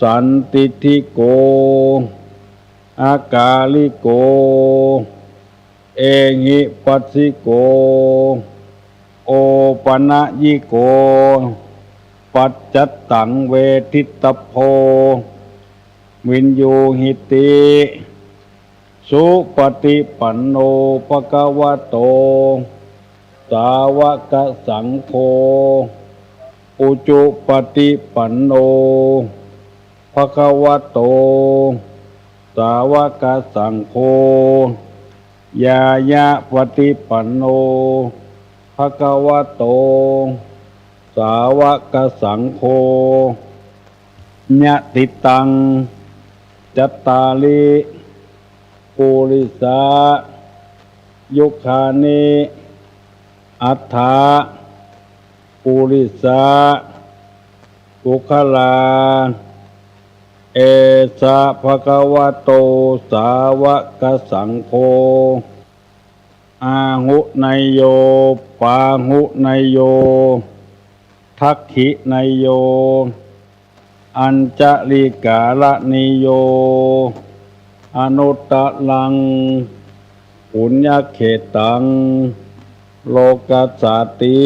สันติทิโกอากาลิโกเอหิปัสสิโกโอปนะยิโกปัจจัตตังเวทิตโพวินยูหิติสุปฏิปันโนภควโตสาวกสังโฆอุจุปฏิปันโนภควโตสาวกสังโฆยายะปฏิปันโนภควโตสาวกสังโฆญะติตังจัตตาลิปุริสายุคานิอัฏฐาปุริสาปุคลาเอสะภะคะวะโตสาวกสังโฆอาหุไนโยปาหุไนโยทักขิไนโยอัญจลิกาลนิโยอนุตตะลังปุญญเขตังโลกัสสติ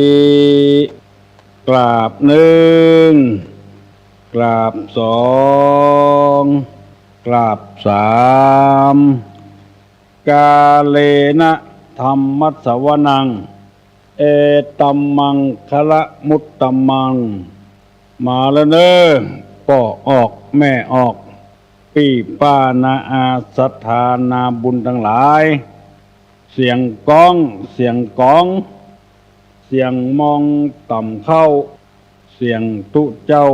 กราบหนึ่งกราบสองกราบสามกาเลนะธรรมัสสวนังเอตัมมังคะมุตตัมมังมาแล้วเนอพ่อออกแม่ออกพี่ป้านาอาศรัทธานาบุญทั้งหลายเสียงก้องเสียงก้องเสียงมองต่ำเข้าเสียงทุเจ้า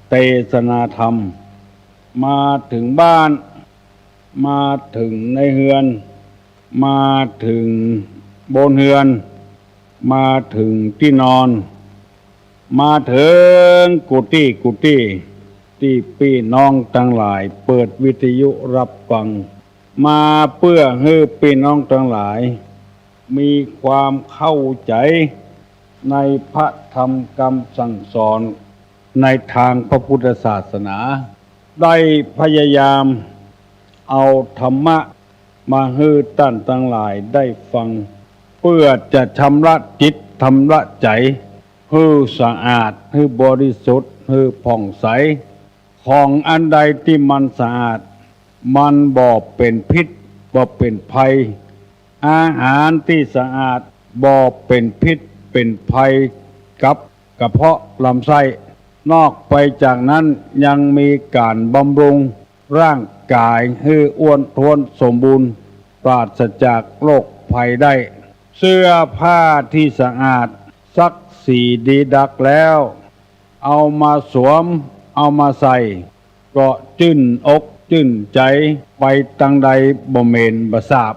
เทศนาธรรมมาถึงบ้านมาถึงในเฮือนมาถึงบนเฮือนมาถึงที่นอนมาถึงกุฏิที่พี่น้องทั้งหลายเปิดวิทยุรับฟังมาเพื่อให้พี่น้องทั้งหลายมีความเข้าใจในพระธรรมคำสั่งสอนในทางพระพุทธศาสนาได้พยายามเอาธรรมะมาให้ท่านทั้งหลายได้ฟังเพื่อจะชำระจิตชำระใจให้สะอาดให้บริสุทธิ์ให้ผ่องใสของอันใดที่มันสะอาดมันบ่เป็นพิษบ่เป็นภัยอาหารที่สะอาดบ่เป็นพิษเป็นภัยกับกระเพาะลำไส้นอกไปจากนั้นยังมีการบำรุงร่างกายให้อ้วนท้วนสมบูรณ์ปราศจากโรคภัยได้เสื้อผ้าที่สะอาดซักสีดีดักแล้วเอามาสวมเอามาใส่ก็จื่นอกจื่นใจไปตั้งใดบ่เหม็นบ่สาบ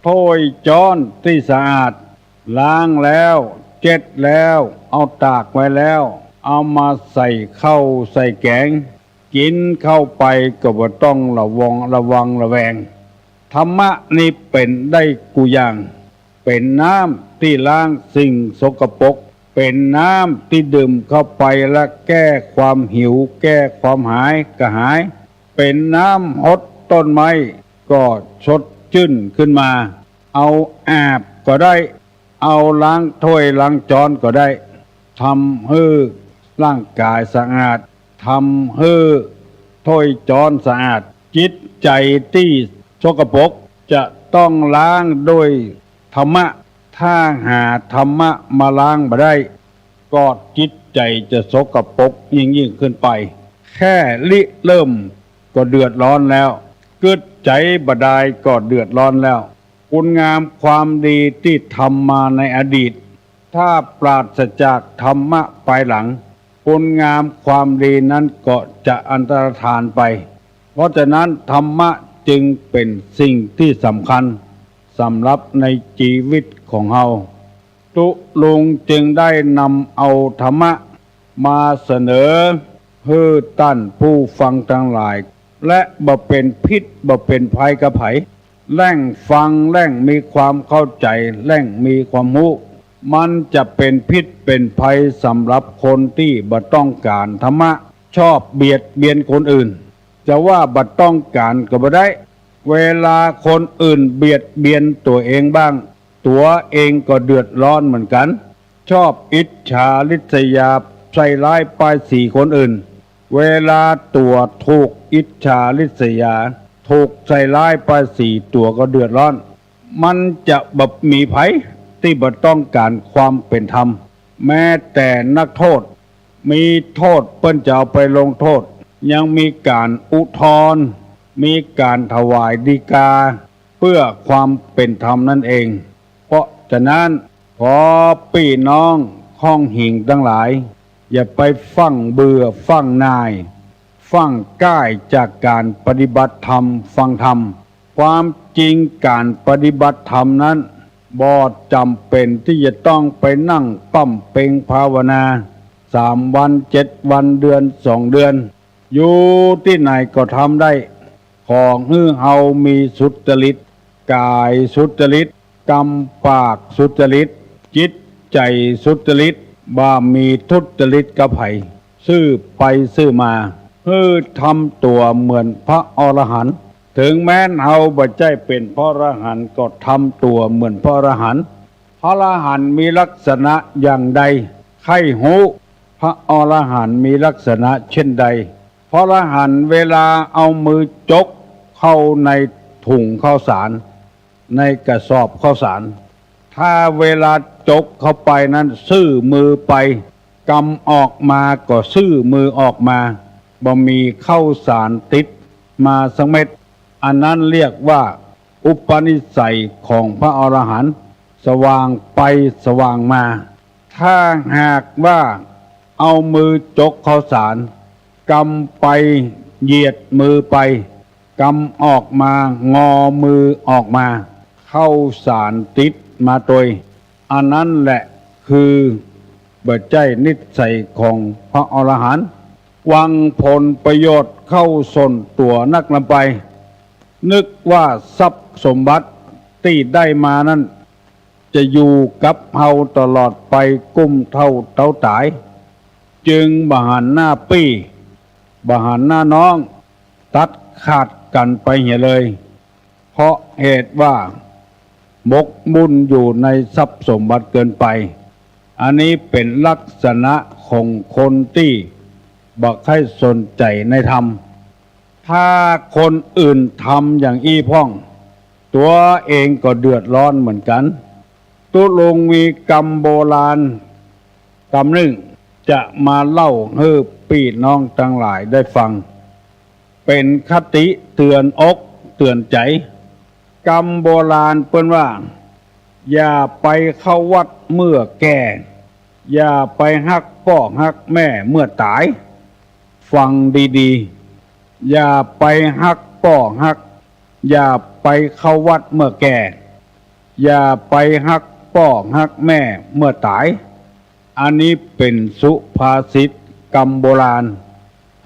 ถ้วยจ้อนที่สะอาดล้างแล้วเช็ดแล้วเอาตากไว้แล้วเอามาใส่ข้าวใส่แกงกินเข้าไปก็บ่ต้องระวังระแวงธรรมะนี่เป็นได้กุอย่างเป็นน้ำที่ล้างสิ่งสกปรกเป็นน้ำที่ดื่มเข้าไปและแก้ความหิวแก้ความหายกระหายเป็นน้ำหดต้นไม้ก็สดชื่นขึ้นมาเอาอาบก็ได้เอาล้างถ้วยล้างจานก็ได้ทำให้ร่างกายสะอาดทำให้ถ้วยจานสะอาดจิตใจที่สกปรกจะต้องล้างด้วยธรรมะถ้าหาธรรมะมาล้างมาได้ก็จิตใจจะสกปรกยิ่งขึ้นไปแค่เริ่มก็เดือดร้อนแล้วเกิดใจบดายก็เดือดร้อนแล้วคุณงามความดีที่ทำมาในอดีตถ้าปราศจากธรรมะภายหลังคุณงามความดีนั้นก็จะอันตรธานไปเพราะฉะนั้นธรรมะจึงเป็นสิ่งที่สำคัญสำหรับในชีวิตของเราตุลุงจึงได้นำเอาธรรมะมาเสนอให้ท่านผู้ฟังทั้งหลายและบ่เป็นพิษบ่เป็นภัยกับไผแล่งฟังแล่งมีความเข้าใจแล่งมีความรู้มันจะเป็นพิษเป็นภัยสำหรับคนที่บ่ต้องการธรรมะ ชอบเบียดเบียนคนอื่นจะว่าบัดต้องการก็บ่ได้เวลาคนอื่นเบียดเบียนตัวเองบ้างตัวเองก็เดือดร้อนเหมือนกันชอบอิจฉาริษยาใส่ร้ายป้ายสีคนอื่นเวลาตัวถูกอิจฉาริษยาถูกใส่ร้ายป้ายสีตัวก็เดือดร้อนมันจะแบบมีไผที่บ่ต้องการความเป็นธรรมแม้แต่นักโทษมีโทษเปิ้นจะเอาไปลงโทษยังมีการอุทธรณ์มีการถวายฎีกาเพื่อความเป็นธรรมนั่นเองเพราะฉะนั้นขอพี่น้องข้องหิ่งทั้งหลายอย่าไปฟังเบื่อฟังนายฟังก้ายจากการปฏิบัติธรรมฟังธรรมความจริงการปฏิบัติธรรมนั้นบ่จำเป็นที่จะต้องไปนั่งปั้มเป่งภาวนา3 วัน7 วันเดือน2 เดือนอยู่ที่ไหนก็ทำได้ของฮือเฮามีสุจริตกายสุจริตกรรมปากสุจริตจิตใจสุจริตบ่มีทุจริตกับไผซื่อไปซื่อมาทำตัวเหมือนพระอรหันต์ถึงแม้นเฮาบ่ใจเป็นพระอรหันต์ก็ทำตัวเหมือนพระอรหันต์พระอรหันต์มีลักษณะอย่างใดใครรู้พระอรหันต์มีลักษณะเช่นใดพระอรหันต์เวลาเอามือจกเข้าในถุงข้าวสารในกระสอบข้าวสารถ้าเวลาจกเข้าไปนั้นซื่อมือไปกำออกมาก็ซื่อมือออกมาบ่มีข้าวสารติดมาสักเม็ดอันนั้นเรียกว่าอุปนิสัยของพระอรหันต์สว่างไปสว่างมาถ้าหากว่าเอามือจกข้าวสารกำไปเหยียดมือไปกำออกมางอมือออกมาเข้าสารติดมาโดยอันนั้นแหละคือบัจจัยนิสัยของพระอรหันต์หวังผลประโยชน์เข้าสนตัวนักลำไปนึกว่าทรัพย์สมบัติที่ได้มานั้นจะอยู่กับเฮาตลอดไปกุ้มเท่าเต้าตายจึงบหันหน้าปี้บหันหน้าน้องตัดขาดกันไปเหียเลยเพราะเหตุว่าบกบุญอยู่ในทรัพย์สมบัติเกินไปอันนี้เป็นลักษณะของคนที่บักให้สนใจในธรรมถ้าคนอื่นทำอย่างอี้พ่องตัวเองก็เดือดร้อนเหมือนกันตุลงมีกรรมโบราณกรรมหนึ่งจะมาเล่าให้พี่น้องทั้งหลายได้ฟังเป็นคติเตือนอกเตือนใจกรรมโบราณเปิ้นว่าอย่าไปเข้าวัดเมื่อแก่อย่าไปฮักพ่อฮักแม่เมื่อตายฟังดีๆอย่าไปฮักพ่อฮักอย่าไปเข้าวัดเมื่อแก่อย่าไปฮักพ่อฮักแม่เมื่อตายอันนี้เป็นสุภาษิตกรรมโบราณ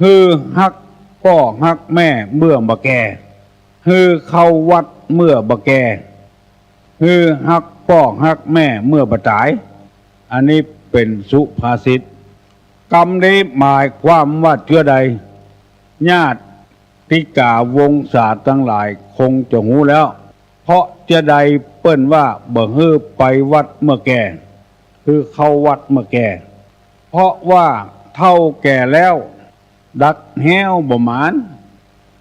คือฮักพ่อฮักแม่เมื่อบ่แก่คือเข้าวัดเมื่อบ่แก่คือฮักพ่อฮักแม่เมื่อบ่ตายอันนี้เป็นสุภาษิตกรรมนี้หมายความว่าเชื่อใดญาติทิกาวงศาทั้งหลายคงจะหูแล้วเพราะเชื่อใดเปิ้นว่าบ่ฮื้อไปวัดเมื่อแก่คือเข้าวัดเมื่อแก่เพราะว่าเท่าแก่แล้วดักแห้วบ่หมาน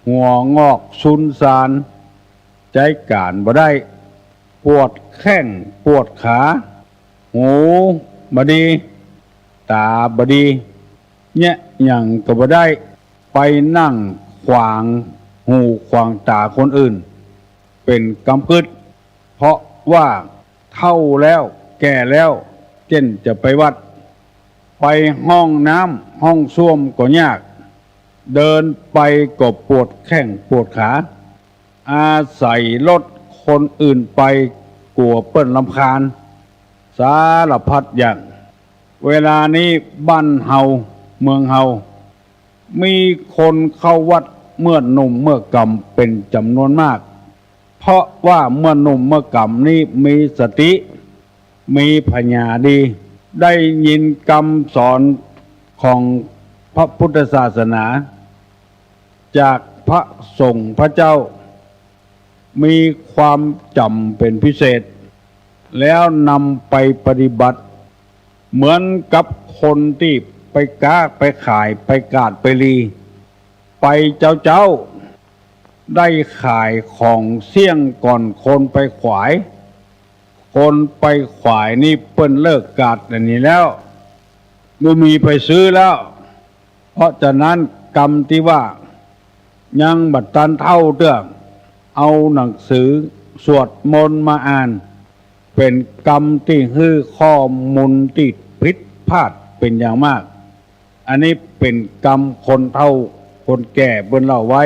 หัวงอกซุนซานใจการบ่ได้ปวดแข้งปวดขาหูบ่ดีตาบ่ดีเนี่ยหยังก็บ่ได้ไปนั่งขวางหูขวางตาคนอื่นเป็นกำกึดเพราะว่าเท่าแล้วแก่แล้วเช่นจะไปวัดไปห้องน้ำห้องส้วมก็ยากเดินไปก็ปวดแข้งปวดขาอาศัยรถคนอื่นไปกลัวเปิ้นรำคาญสารพัดอย่างเวลานี้บ้านเฮาเมืองเฮามีคนเข้าวัดเมื่อหนุ่มเมื่อกำเป็นจำนวนมากเพราะว่าเมื่อหนุ่มเมื่อกำนี้มีสติมีปัญญาดีได้ยินคำสอนของ พระพุทธศาสนา จากพระสงฆ์พระเจ้ามีความจำเป็นพิเศษแล้วนำไปปฏิบัติเหมือนกับคนที่ไปค้าไปขายไปกาดไปลีไปเจ้าได้ขายของเสี่ยงก่อนคนไปขวายคนไปขวายนี่เปิ้นเลิกกาดอันนี้แล้วไม่มีไปซื้อแล้วเพราะฉะนั้นกรรมที่ว่ายังบัดตันเท่าเตื้อเอาหนังสือสวดมนต์มาอ่านเป็นกรรมที่ฮื้อข้อมูลที่ผิดพลาดเป็นอย่างมากอันนี้เป็นกรรมคนเฒ่าคนแก่เบิ่นเล่าไว้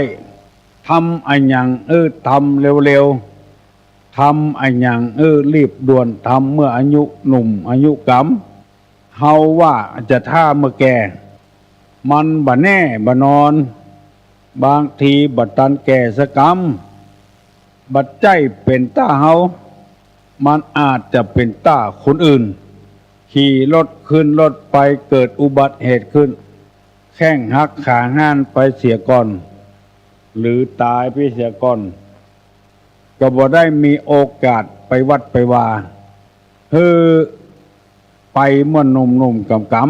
ทำอันยังทำเร็วๆทำอันยังรีบด่วนทำเมื่ออายุหนุ่มอายุกำเฮาว่าจะท่าเมื่อแก่มันบ่แน่บ่นอนบางทีบัดตันแก่สกรรมบัดใจเป็นต้าเฮามันอาจจะเป็นต้าคนอื่นขี่รถขึ้นรถไปเกิดอุบัติเหตุขึ้นแข้งหักขาห้านไปเสียก่อนหรือตายไปเสียก่อนก็บ่ได้มีโอกาสไปวัดไปวาไปเมื่อหนุ่มๆกำ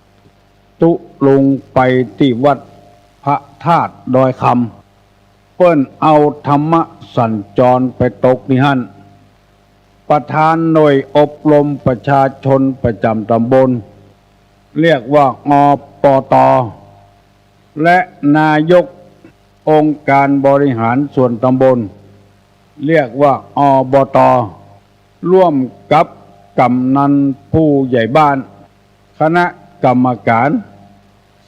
ๆตุลงไปที่วัดพระธาตุดอยคำเปิ้นเอาธรรมะสัญจรไปตกนิหันประธานหน่วยอบรมประชาชนประจำตำบลเรียกว่าอปต.และนายกองค์การบริหารส่วนตำบลเรียกว่าอบต.ร่วมกับกำนันผู้ใหญ่บ้านคณะกรรมการ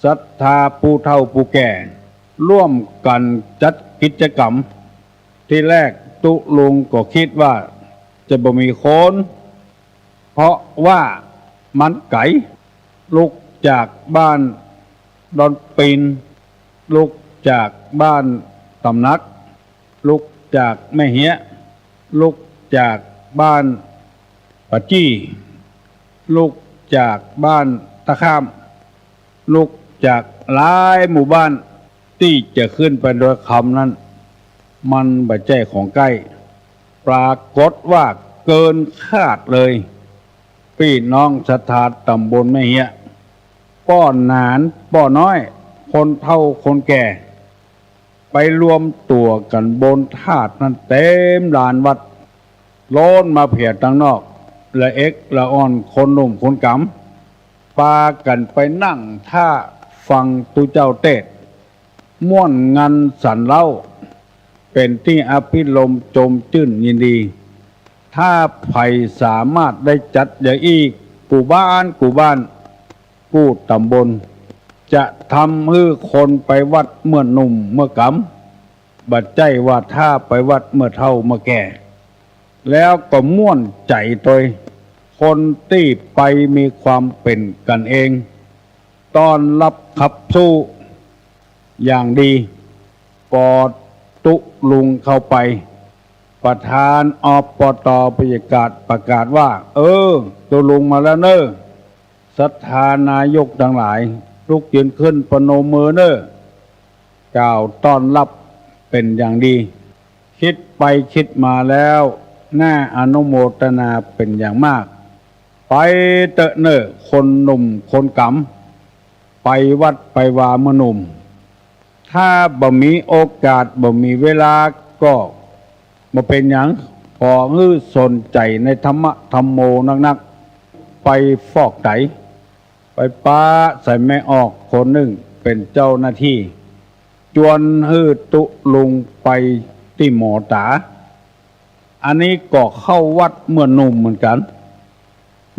ศรัทธาผู้เฒ่าผู้แก่ร่วมกันจัดกิจกรรมที่แรกตุลุงก็คิดว่าจะบ่มีคนเพราะว่ามันไกลลุกจากบ้านดอนปีนลุกจากบ้านตำนักลุกจากแม่เหียลุกจากบ้านปะจี้ลุกจากบ้านตะข้ามลุกจากหลายหมู่บ้านที่จะขึ้นไปโดยคำนั้นมันบ่ใจของใกล้ปรากฏว่าเกินคาดเลยพี่น้องศรัทธาตำบลแม่เหียป้อนหนานป้อน้อยคนเฒ่าคนแก่ไปรวมตัวกันบนธาตุนั้นเต็มลานวัดโล้นมาเพียดทางนอกละเอ็กละอ่อนคนหนุ่มคนกำปากันไปนั่งท่าฟังตุเจ้าเทศม่วนงันสันเล่าเป็นที่อภิรมย์จมจื่นยินดีถ้าไผ่สามารถได้จัดอย่างอีกกูบ้านกูตำบลจะทำให้คนไปวัดเมื่อหนุ่มเมื่อกำบัดใจว่าถ้าไปวัดเมื่อเฒ่าเมื่อแก่แล้วก็ม่วนใจตัวคนที่ไปมีความเป็นกันเองต้อนรับขับสู้อย่างดีปอดตุลุงเข้าไปประธานอบต.ประกาศว่าตุลุงมาแล้วเนอะศรัทธานายกทั้งหลายลุกยืนขึ้นประนมมือเนอะกล่าวต้อนรับเป็นอย่างดีคิดไปคิดมาแล้วน่าอนุโมทนาเป็นอย่างมากไปเตอะเนอะคนหนุ่มคนกำไปวัดไปวาเมื่อหนุ่มถ้าบ่มีโอกาสบ่มีเวลาก็มาเป็นอย่างขอฮื้อสนใจในธรรมะธรรมโมนักไปฟอกไตไปป้าใส่แม่ออกคนหนึ่งเป็นเจ้าหน้าที่จวนฮื้อตุลุงไปที่หมอตาอันนี้ก็เข้าวัดเมื่อหนุ่มเหมือนกัน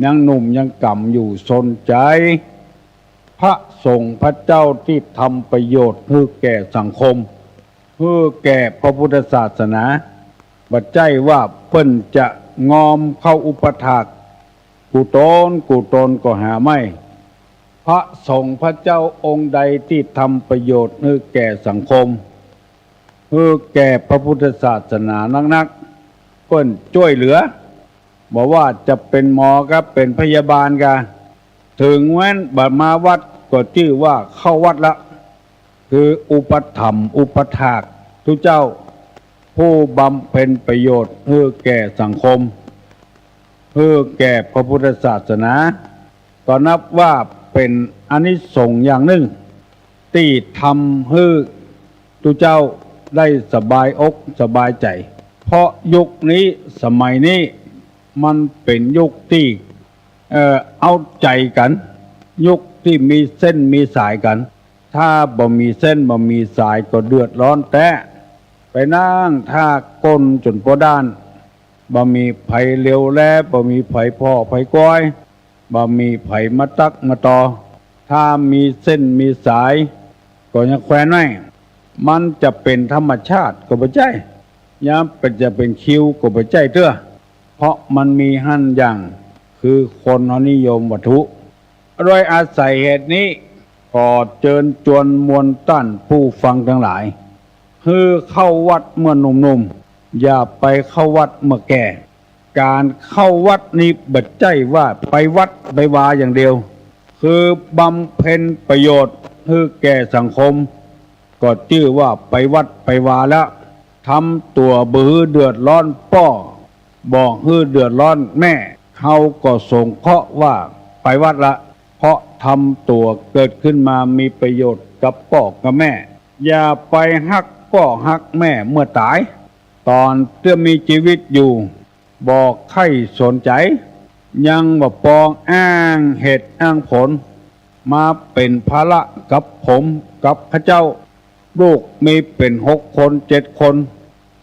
ยังหนุ่มยังกำอยู่สนใจพระสงฆ์พระเจ้าที่ทำประโยชน์ให้แก่สังคมให้แก่พระพุทธศาสนาบัดใจว่าเพิ่นจะงอมเข้าอุปถากกูตนก็หาไม่พระสงฆ์พระเจ้าองค์ใดที่ทำประโยชน์ให้แก่สังคมให้แก่พระพุทธศาสนานักเพิ่นช่วยเหลือบอกว่าจะเป็นหมอครับเป็นพยาบาลกันถึงแม้นบัดมาวัด ก็ชื่อว่าเข้าวัดละคืออุปถัมภ์อุปถากทุเจ้าผู้บำเพ็ญประโยชน์เพื่อแก่สังคมเพื่อแก่พระพุทธศาสนาก็นับว่าเป็นอานิสงส์อย่างหนึ่งที่ทำให้ทุเจ้าได้สบายอกสบายใจเพราะยุคนี้สมัยนี้มันเป็นยุคที่เอาใจกันยุคที่มีเส้นมีสายกันถ้าบ่มีเส้นบ่มีสายก็เดือดร้อนแต่ไปนั่งท่าก้นจนพอด้านบ่มีไผเลี้ยวแลบ่มีไผพ่อไผก้อยบ่มีไผมาตักมาต่อถ้ามีเส้นมีสายก็ยังแขวนไว้มันจะเป็นธรรมชาติก็บ่ใช่ยามเป็นจะเป็นคิวก็บ่ใช่เด้อเพราะมันมีหั่นอย่างคือคนนิยมวัตถุโดยอาศัยเหตุนี้ขอเชิญชวนมวลต้านผู้ฟังทั้งหลายคือเข้าวัดเมื่อหนุ่มๆอย่าไปเข้าวัดเมื่อแก่การเข้าวัดนี้บัดใจว่าไปวัดไปวาอย่างเดียวคือบำเพ็ญประโยชน์คือแก่สังคมก็ชื่อว่าไปวัดไปวาแล้วทำตัวบื้อเดือดร้อนป้อบอกฮือเดือดร้อนแม่เขาก็สงเคราะห์ว่าไปวัดละเพราะทำตัวเกิดขึ้นมามีประโยชน์กับพ่อกับแม่อย่าไปฮักพ่อฮักแม่เมื่อตายตอนเมื่อมีชีวิตอยู่บอกใครสนใจยังบ่ปองอ้างเหตุอ้างผลมาเป็นภาระกับผมกับพระเจ้าลูกมีเป็น6 คน7 คน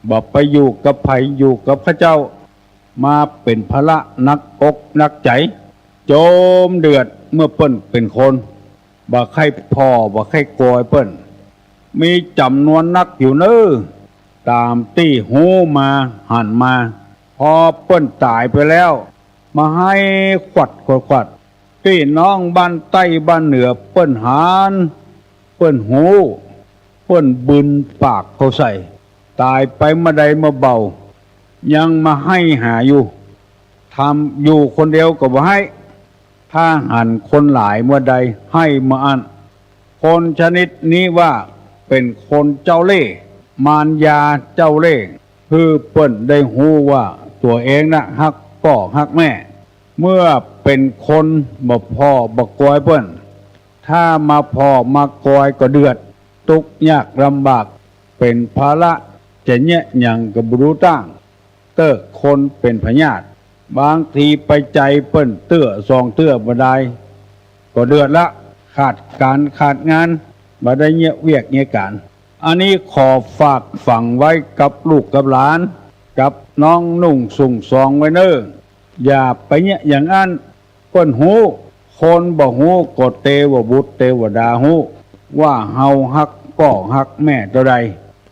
บ่ไปอยู่กับไผอยู่กับพระเจ้ามาเป็นภาระนักอกนักใจโจมเดือดเมื่อเปิ้นเป็นคนบ่ใครพ่อบ่ใครกอยเปิ้นมีจำนวนนักอยู่เน้อตามที่หูมาหันมาพอเปิ้นตายไปแล้วมาให้ขวัดพี่น้องบ้านใต้บ้านเหนือเปิ้นหานเปิ้นหูเปิ้นบึนปากเขาใส่ตายไปเมื่อใดเมื่อเบายังมาให้หาอยู่ทำอยู่คนเดียวก็บ่ให้ถ้าหันคนหลายเมื่อใดให้มาอันคนชนิดนี้ว่าเป็นคนเจ้าเล่ห์มารยาเจ้าเล่ห์คือเปิ้นได้หู้ว่าตัวเองน่ะฮักพ่อฮักแม่เมื่อเป็นคนบ่พ่อบ่กอยเปิ้นถ้ามาพ่อมากอยก็เดือดทุกข์ยากลำบากเป็นภาระจะแยะหยังก็บ่รู้ตั้งเต้อคนเป็นพญาติบางทีไปใจเปิ้นเตื้อซองเตื้อบ่ได้ก็เดือดละขาดการขาดงานบ่ได้เงียเวียกเงียการอันนี้ขอฝากฝังไว้กับลูกกับหลานกับน้องนุ่งสุ่งซองไว้เน้ออย่าไปเงียอย่างนั้นเปิ้นหูคนบ่หูก็เตวบุตรเทวดาหูว่าเฮาฮักพ่อฮักแม่เท่าใด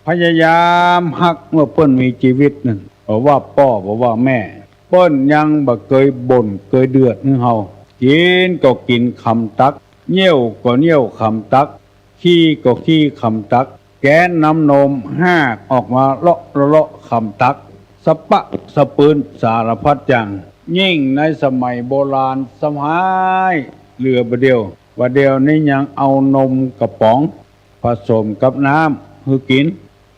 พยายามฮักเมื่อเปิ้นมีชีวิตนั่นบ่ว่าพ่อบ่ว่าแม่เปิ้นยังบ่เคยบ่นเคยเดือดให้เฮากินก็กินคำตักเหี่ยวก็เหี่ยวคำตักขี้ก็ขี้คำตักแก้นน้ำนมห้ากออกมาเลาะคำตักสะปะสะปืนสารพัดอย่างยิ่งในสมัยโบราณสมัยเหลือบ่เดียวว่าเดียวนี้ยังเอานมกระป๋องผสมกับน้ำให้กิน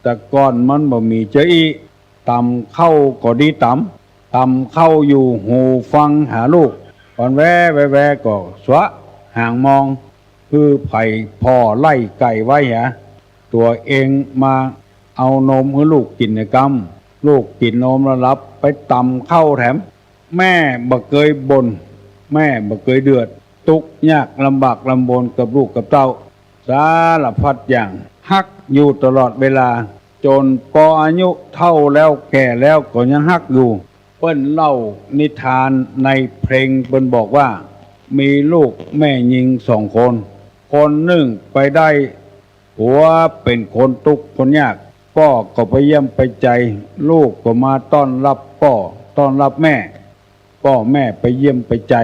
แต่ก่อนมันบ่มีเจอีตำเข้าก็ดีตำเข้าอยู่หูฟังหาลูกก่อนแว่ก็สวะห่างมองคือไผ่พ่อไล่ไก่ไว้หะตัวเองมาเอานมให้ลูกกินในกำลูกกินนมแล้วรับไปตำเข้าแถมแม่บ่เคยบ่นแม่บ่เคยเดือดทุกข์ยากลำบากลำบนกับลูกกับเต้าสารพัดอย่างฮักอยู่ตลอดเวลาจนพออายุเท่าแล้วแก่แล้วก็ยังฮักอยู่เปิ้นเล่านิทานในเพลงเปิ้นบอกว่ามีลูกแม่หญิง2 คนคนหนึ่งไปได้ผัวเป็นคนทุกข์คนยากพ่อก็ไปเยี่ยมไปใจลูกก็มาต้อนรับพ่อต้อนรับแม่พ่อแม่ไปเยี่ยมไปใจ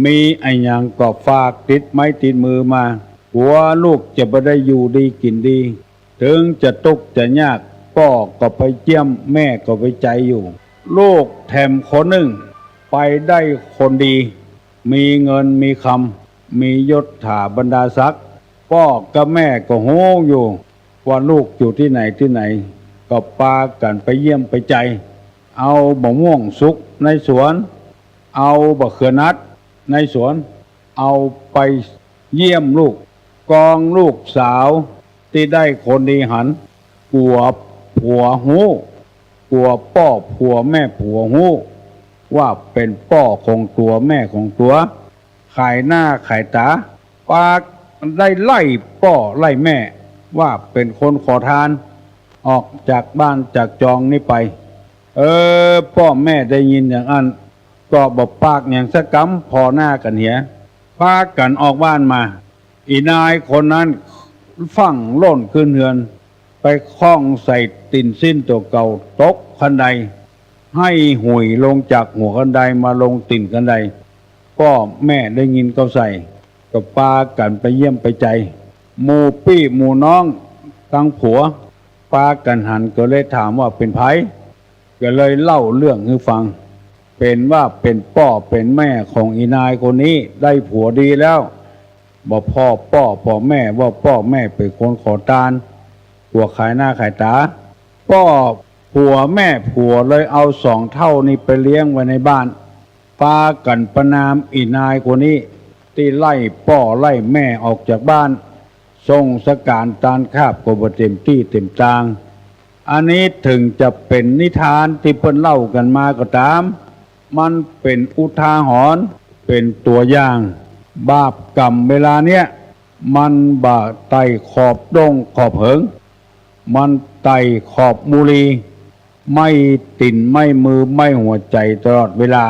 มีไอ้หยังก็ฝากติดไม้ติดมือมาผัวลูกจะบ่ได้อยู่ดีกินดีถึงจะทุกข์จะยากพ่อก็ไปเยี่ยมแม่ก็ไปใจอยู่ลูกแถมคนหนึ่งไปได้คนดีมีเงินมีค มียศถาบรรดาศักดิ์พ่อกับแม่ก็โหงอยู่ว่าลูกอยู่ที่ไหนที่ไหนก็พากันไปเยี่ยมไปใจเอามะม่วงสุกในสวนเอาบะเขือนัดในสวนเอาไปเยี่ยมลูกกองลูกสาวที่ได้คนดีหันกลัวผัวหูกลัวพ่อผัวแม่ผัวหูว่าเป็นพ่อของตัวแม่ของตัวขายหน้าขายตาปากได้ไล่พ่อไล่แม่ว่าเป็นคนขอทานออกจากบ้านจากจองนี้ไปพ่อแม่ได้ยินอย่างนั้นก็บอกปากอย่างสะกำพอหน้ากันเหียพากันออกบ้านมาอีนายคนนั้นฟั่งโล่นขึ้นเฮือนไปคล้องใส่ตินสิ้นตัวเก่าตกคันไดให้หุยลงจากหัวคันไดมาลงติ่นคันไดพ่อแม่ได้ยินก็ใส่ก็ปากันไปเยี่ยมไปใจหมู่พี่หมู่น้องทั้งผัวปากันหันก็เลยถามว่าเป็นไผก็เลยเล่าเรื่องให้ฟังเป็นว่าเป็นพ่อเป็นแม่ของอีนายคนนี้ได้ผัวดีแล้วบอกพ่อแม่ว่าพ่อแม่เป็นคนขอทานตัวขายหน้าขายตาพ่อผัวแม่ผัวเลยเอาสองเท่านี้ไปเลี้ยงไว้ในบ้านปากันประนามอีนายคนนี้ที่ไล่พ่อไล่แม่ออกจากบ้านทรงสการตานคาบก็บ่เต็มที่เต็มจางอันนี้ถึงจะเป็นนิทานที่เพิ่นเล่ากันมาก็ตามมันเป็นอุทาหรณ์เป็นตัวอย่างบาปกรรมเวลาเนี้ยมันบาไต่ขอบดงขอบเหิงมันไต่ขอบมูลีไม่ติ่นไม่มือไม่หัวใจตลอดเวลา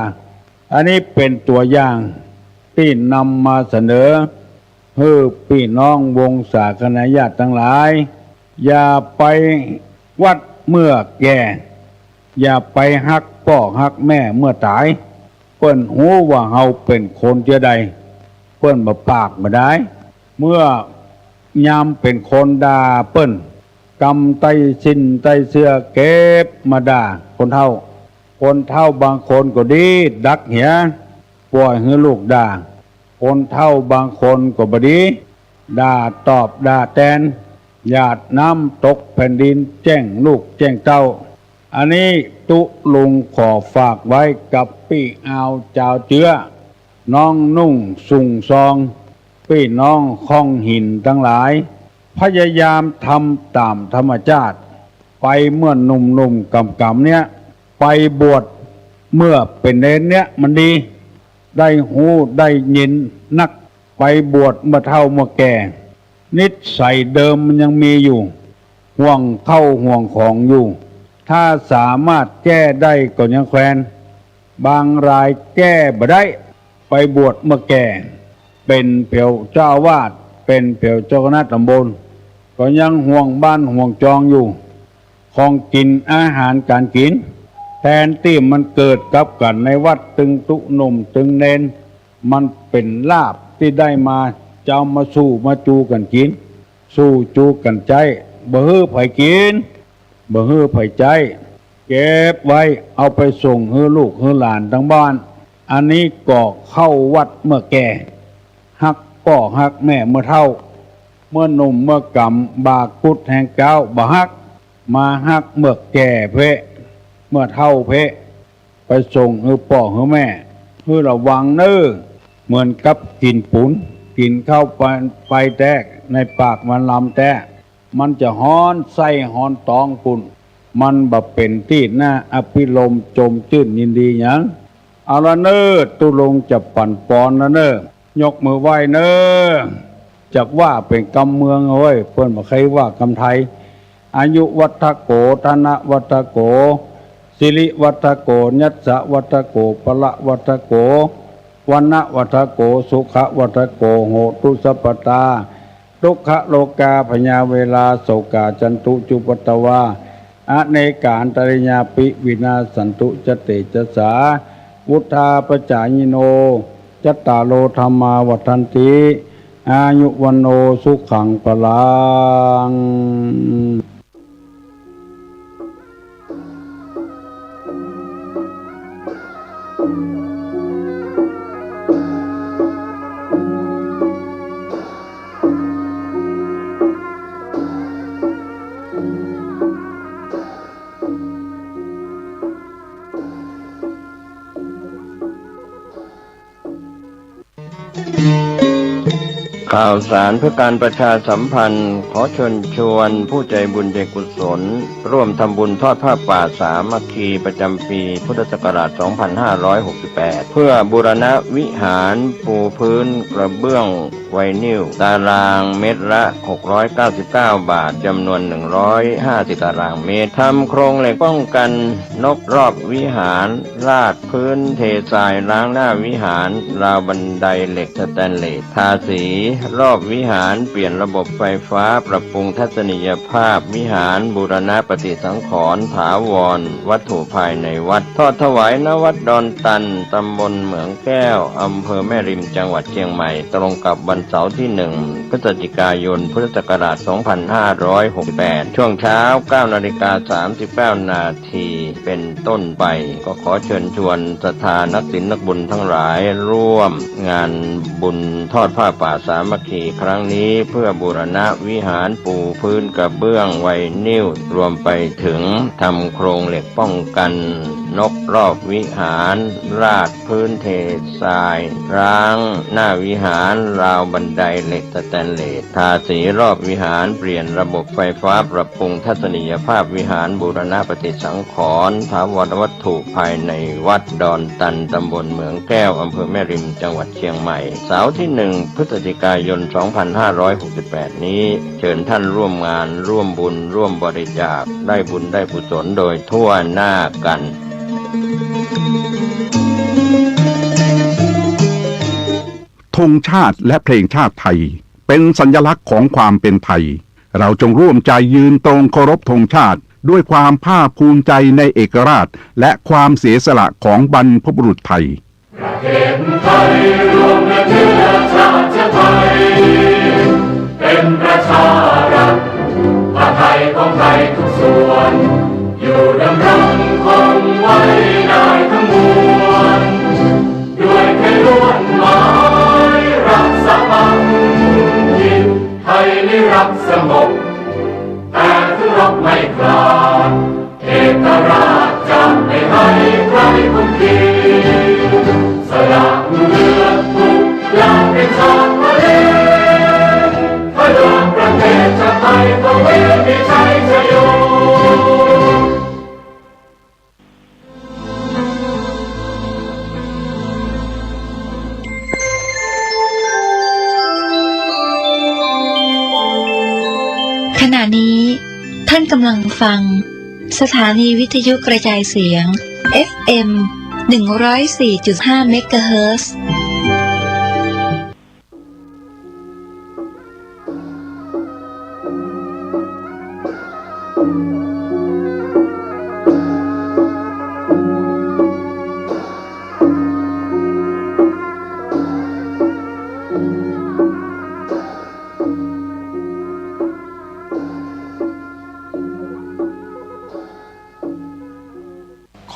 อันนี้เป็นตัวอย่างที่นำมาเสนอให้พี่น้องวงศาคณะญาติทั้งหลายอย่าไปวัดเมื่อแก่อย่าไปฮักพ่อฮักแม่เมื่อตายเปิ้นหูว่าเฮาเป็นคนเจอใดเปิ้นบ่ปากบ่ได้เมื่อยามเป็นคนด่าเปิ้นกำไตสิ้นไตเสื้อเก็บมาด่าคนเฒ่าบางคนก็ดีดักเหียปล่อยให้ลูกด่าคนเฒ่าบางคนก็บ่ดีด่าตอบด่าแตนหยาดน้ำตกแผ่นดินแจ้งลูกแจ้งเต้าอันนี้ตุลุงขอฝากไว้กับพี่อาวจาวเจือน้องนุ่งสุงซองพี่น้องข้องหินทั้งหลายพยายามทำตามธรรมชาติไปเมื่อหนุ่มๆกำๆเนี้ยไปบวชเมื่อเป็นเนรเนี้ยมันดีได้หูได้ยินนักไปบวชเมื่อเฒ่าเมื่อแก่นิสัยเดิมมันยังมีอยู่ห่วงเข้าห่วงของอยู่ถ้าสามารถแก้ได้ก็ยังแควนบางรายแก้บ่ได้ไปบวชเมื่อแก่เป็นเผียวเจ้าวาดเป็นเผียวเจ้าคณะตำบลก็ยังห่วงบ้านห่วงจองอยู่ของกินอาหารการกินแทนที่มันเกิดกับกันในวัดตึงตุหนุ่มตึงเนนมันเป็นลาภที่ได้มาจะเอามาสู้มาจูกันกินสู้จูกันใจบ่ฮื้อไผกินบ่ฮื้อไผใจเก็บไว้เอาไปส่งให้ลูกให้หลานทั้งบ้านอันนี้ก็เข้าวัดเมื่อแก่ฮักพ่อฮักแม่เมื่อเฒ่าเมื่อหนุ่มเมื่อกำบากุดแห่งเก้าบ่ฮักมาฮักเมื่อแก่เพะเมื่อเฒ่าเพะไปส่งให้พ่อให้แม่เพื่อระวังเน้อเหมือนกับกินปุ๋นกินเข้าไปแตกในปากมันลำแตกมันจะฮ้อนไส้ฮ้อนตองปุ่นมันบ่เป็นที่หน้าอภิรมย์จมชื่นยินดีหยังเอาละเน้อตุลงจะปั่นปอนละเน้อยกมือไหว้เน้อจักว่าเป็นกำเมืองเว้ยเพิ่นบ่เคยว่ากำไทยอายุวัฏโกธนะวัฏโกสิริวัฏโกญัสสะวัฏโกปละวัฏโกวันนะวัฏโกสุขวัฏโกโหตุสัพพตาทุกขโลกาพญาเวลาโสกาจันตุจุปตวาอเนกาอันตริญาปิวินาสันตุจเตจสาวุธาปจายโนจัตตาโลธรรมาวัฏันติอายุวันโนสุขังปลัง ข่าวสารเพื่อการประชาสัมพันธ์ขอเชิญชวนผู้ใจบุญใจกุศลร่วมทำบุญทอดผ้าป่าสามัคคีประจำปีพุทธศักราช 2568 เพื่อบูรณะวิหารปูพื้นกระเบื้องไวนิลตารางเมตรละ 699 บาทจำนวน 150 ตารางเมตรทำโครงเหล็กป้องกันนกรอบวิหารราดพื้นเททรายล้างหน้าวิหารราวบันไดเหล็กสแตนเลสทาสีรอบวิหารเปลี่ยนระบบไฟฟ้าปรับปรุงทัศนียภาพวิหารบูรณะปฏิสังขรณ์ถาวรวัตถุภายในวัดทอดถวายณวัดดอนตันตำบลเหมืองแก้วอำเภอแม่ริมจังหวัดเชียงใหม่ตรงกับวันเสาร์ที่ 1 พฤศจิกายนพุทธศักราช 2568 ช่วงเช้า 9:39 นาทีเป็นต้นไปก็ขอเชิญชวนศรัทธานักศีลนักบุญทั้งหลายร่วมงานบุญทอดผ้าป่าสามัคคีครั้งนี้เพื่อบูรณะวิหารปูพื้นกระเบื้องไวนิลรวมไปถึงทำโครงเหล็กป้องกันนกรอบวิหารราดพื้นเททรายร้างหน้าวิหารราวบันไดเหล็กสแตนเลสทาสีรอบวิหารเปลี่ยนระบบไฟฟ้าปรับปรุงทัศนียภาพวิหารบูรณะปฏิสังขรณ์ถาวรวัตถุภายในวัดดอนตันตำบลเหมืองแก้วอำเภอแม่ริมจังหวัดเชียงใหม่เสาร์ที่ 1 พฤศจิกายน 2568 นี้เชิญท่านร่วมงานร่วมบุญร่วมบริจาคได้บุญได้กุศลโดยทั่วหน้ากันธงชาติและเพลงชาติไทยเป็นสัญลักษณ์ของความเป็นไทยเราจงร่วมใจยืนตรงเคารพธงชาติด้วยความภาคภูมิใจในเอกราชและความเสียสละของบรรพบุรุษไทยประเทศไทยรวมและเชื้อชาติไทยเป็นประชารัฐผ้าไทยของไทยทุกส่วนอยู่ดำรงคงไว้ได้ทั้งมวลด้วยไทยล้วนหมายรักษาพันยินไทยนิรักสงบแต่ถึงรบไม่กล้าเอกราชจะไม่ให้ใครคุมขีสละเลือดทุกอย่างเป็นชาติทะเลพลังประเทศชาติไทยทวีมีชัยชโยขณะนี้ท่านกำลังฟังสถานีวิทยุกระจายเสียง FM 104.5 เมกะเฮิรตซ์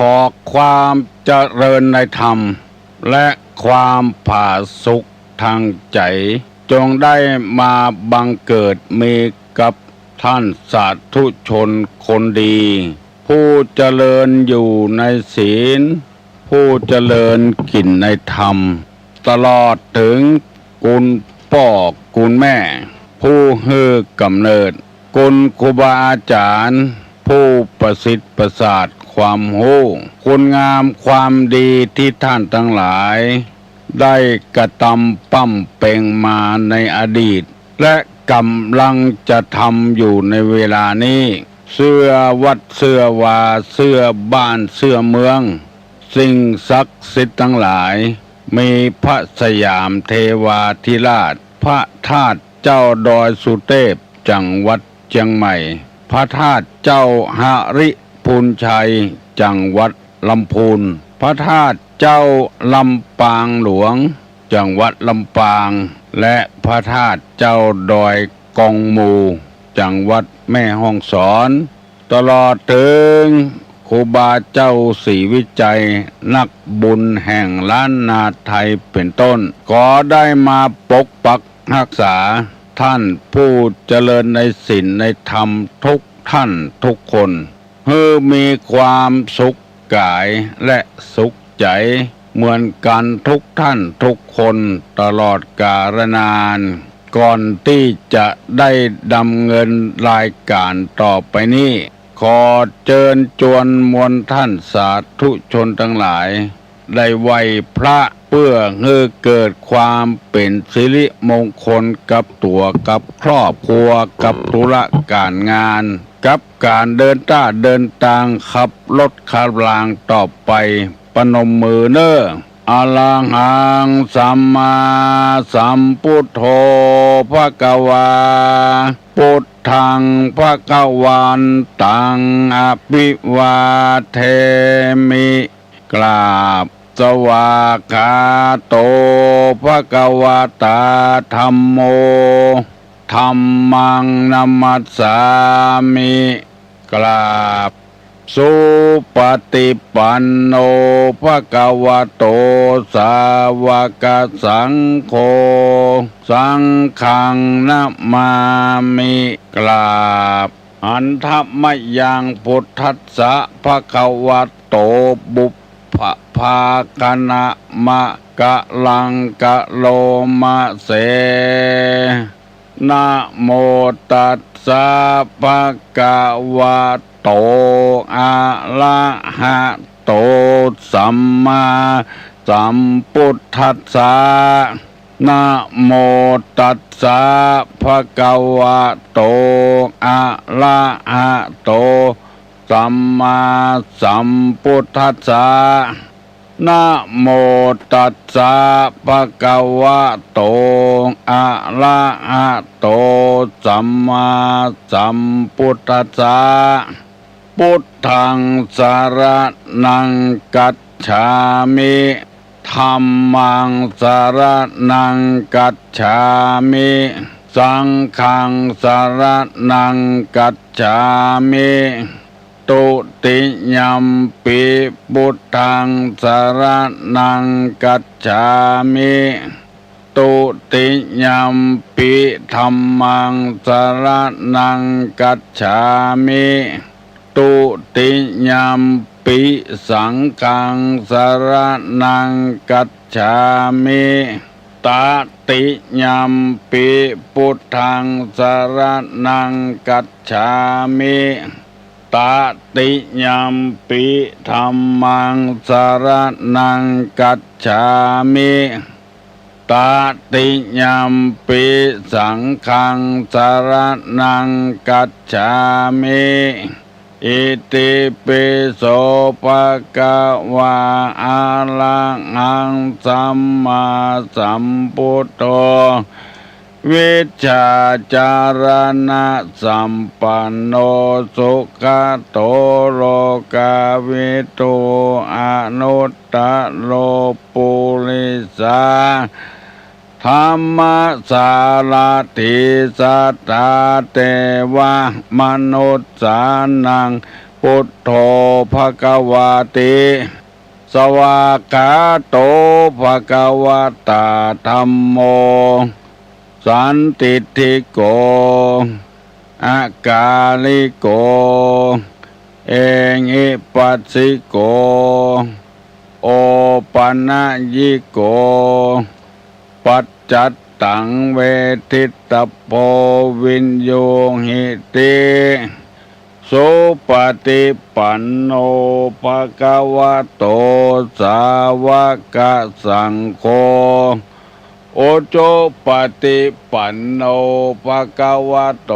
ขอความเจริญในธรรมและความผาสุกทางใจจงได้มาบังเกิดมีกับท่านสาธุชนคนดี ผู้เจริญอยู่ในศีลผู้เจริญกินในธรรมตลอดถึงคุณพ่อคุณแม่ผู้ให้กำเนิดคุณครูบาอาจารย์ผู้ประสิทธิ์ประสาทความรู้คุณงามความดีที่ท่านทั้งหลายได้กระทำปั้มเป่งมาในอดีตและกำลังจะทำอยู่ในเวลานี้เสื้อวัดเสื้อวาเสื้อบ้านเสื้อเมืองสิ่งศักดิ์สิทธิ์ทั้งหลายมีพระสยามเทวาธิราชพระธาตุเจ้าดอยสุเทพจังหวัดเชียงใหม่พระธาตุเจ้าหริพูนชัยจังหวัดลำพูนพระธาตุเจ้าลำปางหลวงจังหวัดลำปางและพระธาตุเจ้าดอยกองมูจังหวัดแม่ฮ่องสอนตลอดถึงครูบาเจ้าศรีวิจัยนักบุญแห่งล้านนาไทยเป็นต้นก็ได้มาปกปักรักษาท่านผู้เจริญในศีลในธรรมทุกท่านทุกคนให้มีความสุขกายและสุขใจเหมือนกันทุกท่านทุกคนตลอดกาลนาน ก่อนที่จะได้ดำเนินรายการต่อไปนี้ขอเชิญชวนมวลท่านสาธุชนทั้งหลายได้ไหว้พระเพื่อให้เกิดความเป็นสิริมงคลกับตัวกับครอบครัวกับธุระการงานกับการเดินทางขับรถขับรางต่อไปปนมมือเน้ออะระหังสัมมาสัมพุทโธภควาพุทธังภคะวันตังอภิวาเทมิกราบสวากขาโตภควตาธัมโมธัมมังนัมมัสสามิกราบสุปฏิปันโนภควโตสาวกสังโฆสังฆังนะมามิกราบอันธรรมยังพุทธัสสะภควโตบุพภาคณะมะกะลังกะโลมะเสนะโมตัสสะภะคะวะโตอะระหะโตสัมมาสัมพุทธัสสะนะโมตัสสะภะคะวะโตอะระหะโตสัมมาสัมพุทธัสสะนะโมตัสสะภะคะวะโตอะระหะโตสัมมาสัมพุทธัสสะพุทธังสรณังกัจฉามิธัมมังสรณังกัจฉามิสังฆังสรณังกัจฉามิตุติยัมปิพุทธังสรณังกัจฉามิตุติยัมปิธัมมังสรณังกัจฉามิตุติยัมปิสังฆังสรณังกัจฉามิตติยัมปิพุทธังสรณังกัจฉามิตติยัมปิธัมมังสรณังกัจฉามิตติยัมปิสังฆังสรณังกัจฉามิอิติปิโสภะคะวะอะระหังสัมมาสัมพุทโธวิชชาจารณะสัมปันโนสุขโตโลกาวิทูอนุตตโลปุริสาธรรมสารถิสัทธาเทวมนุสสานังพุทโธภควติสวากขาโตภควตาธัมโมสันติทิโกอากาลิโกเอหิปัสสิโกโอปัญญิโกปัจจัตตังเวทิตโพวินโยหิติสุปฏิปันโนภควโตสาวกสังโฆโอโจปฏิปันโนภควโต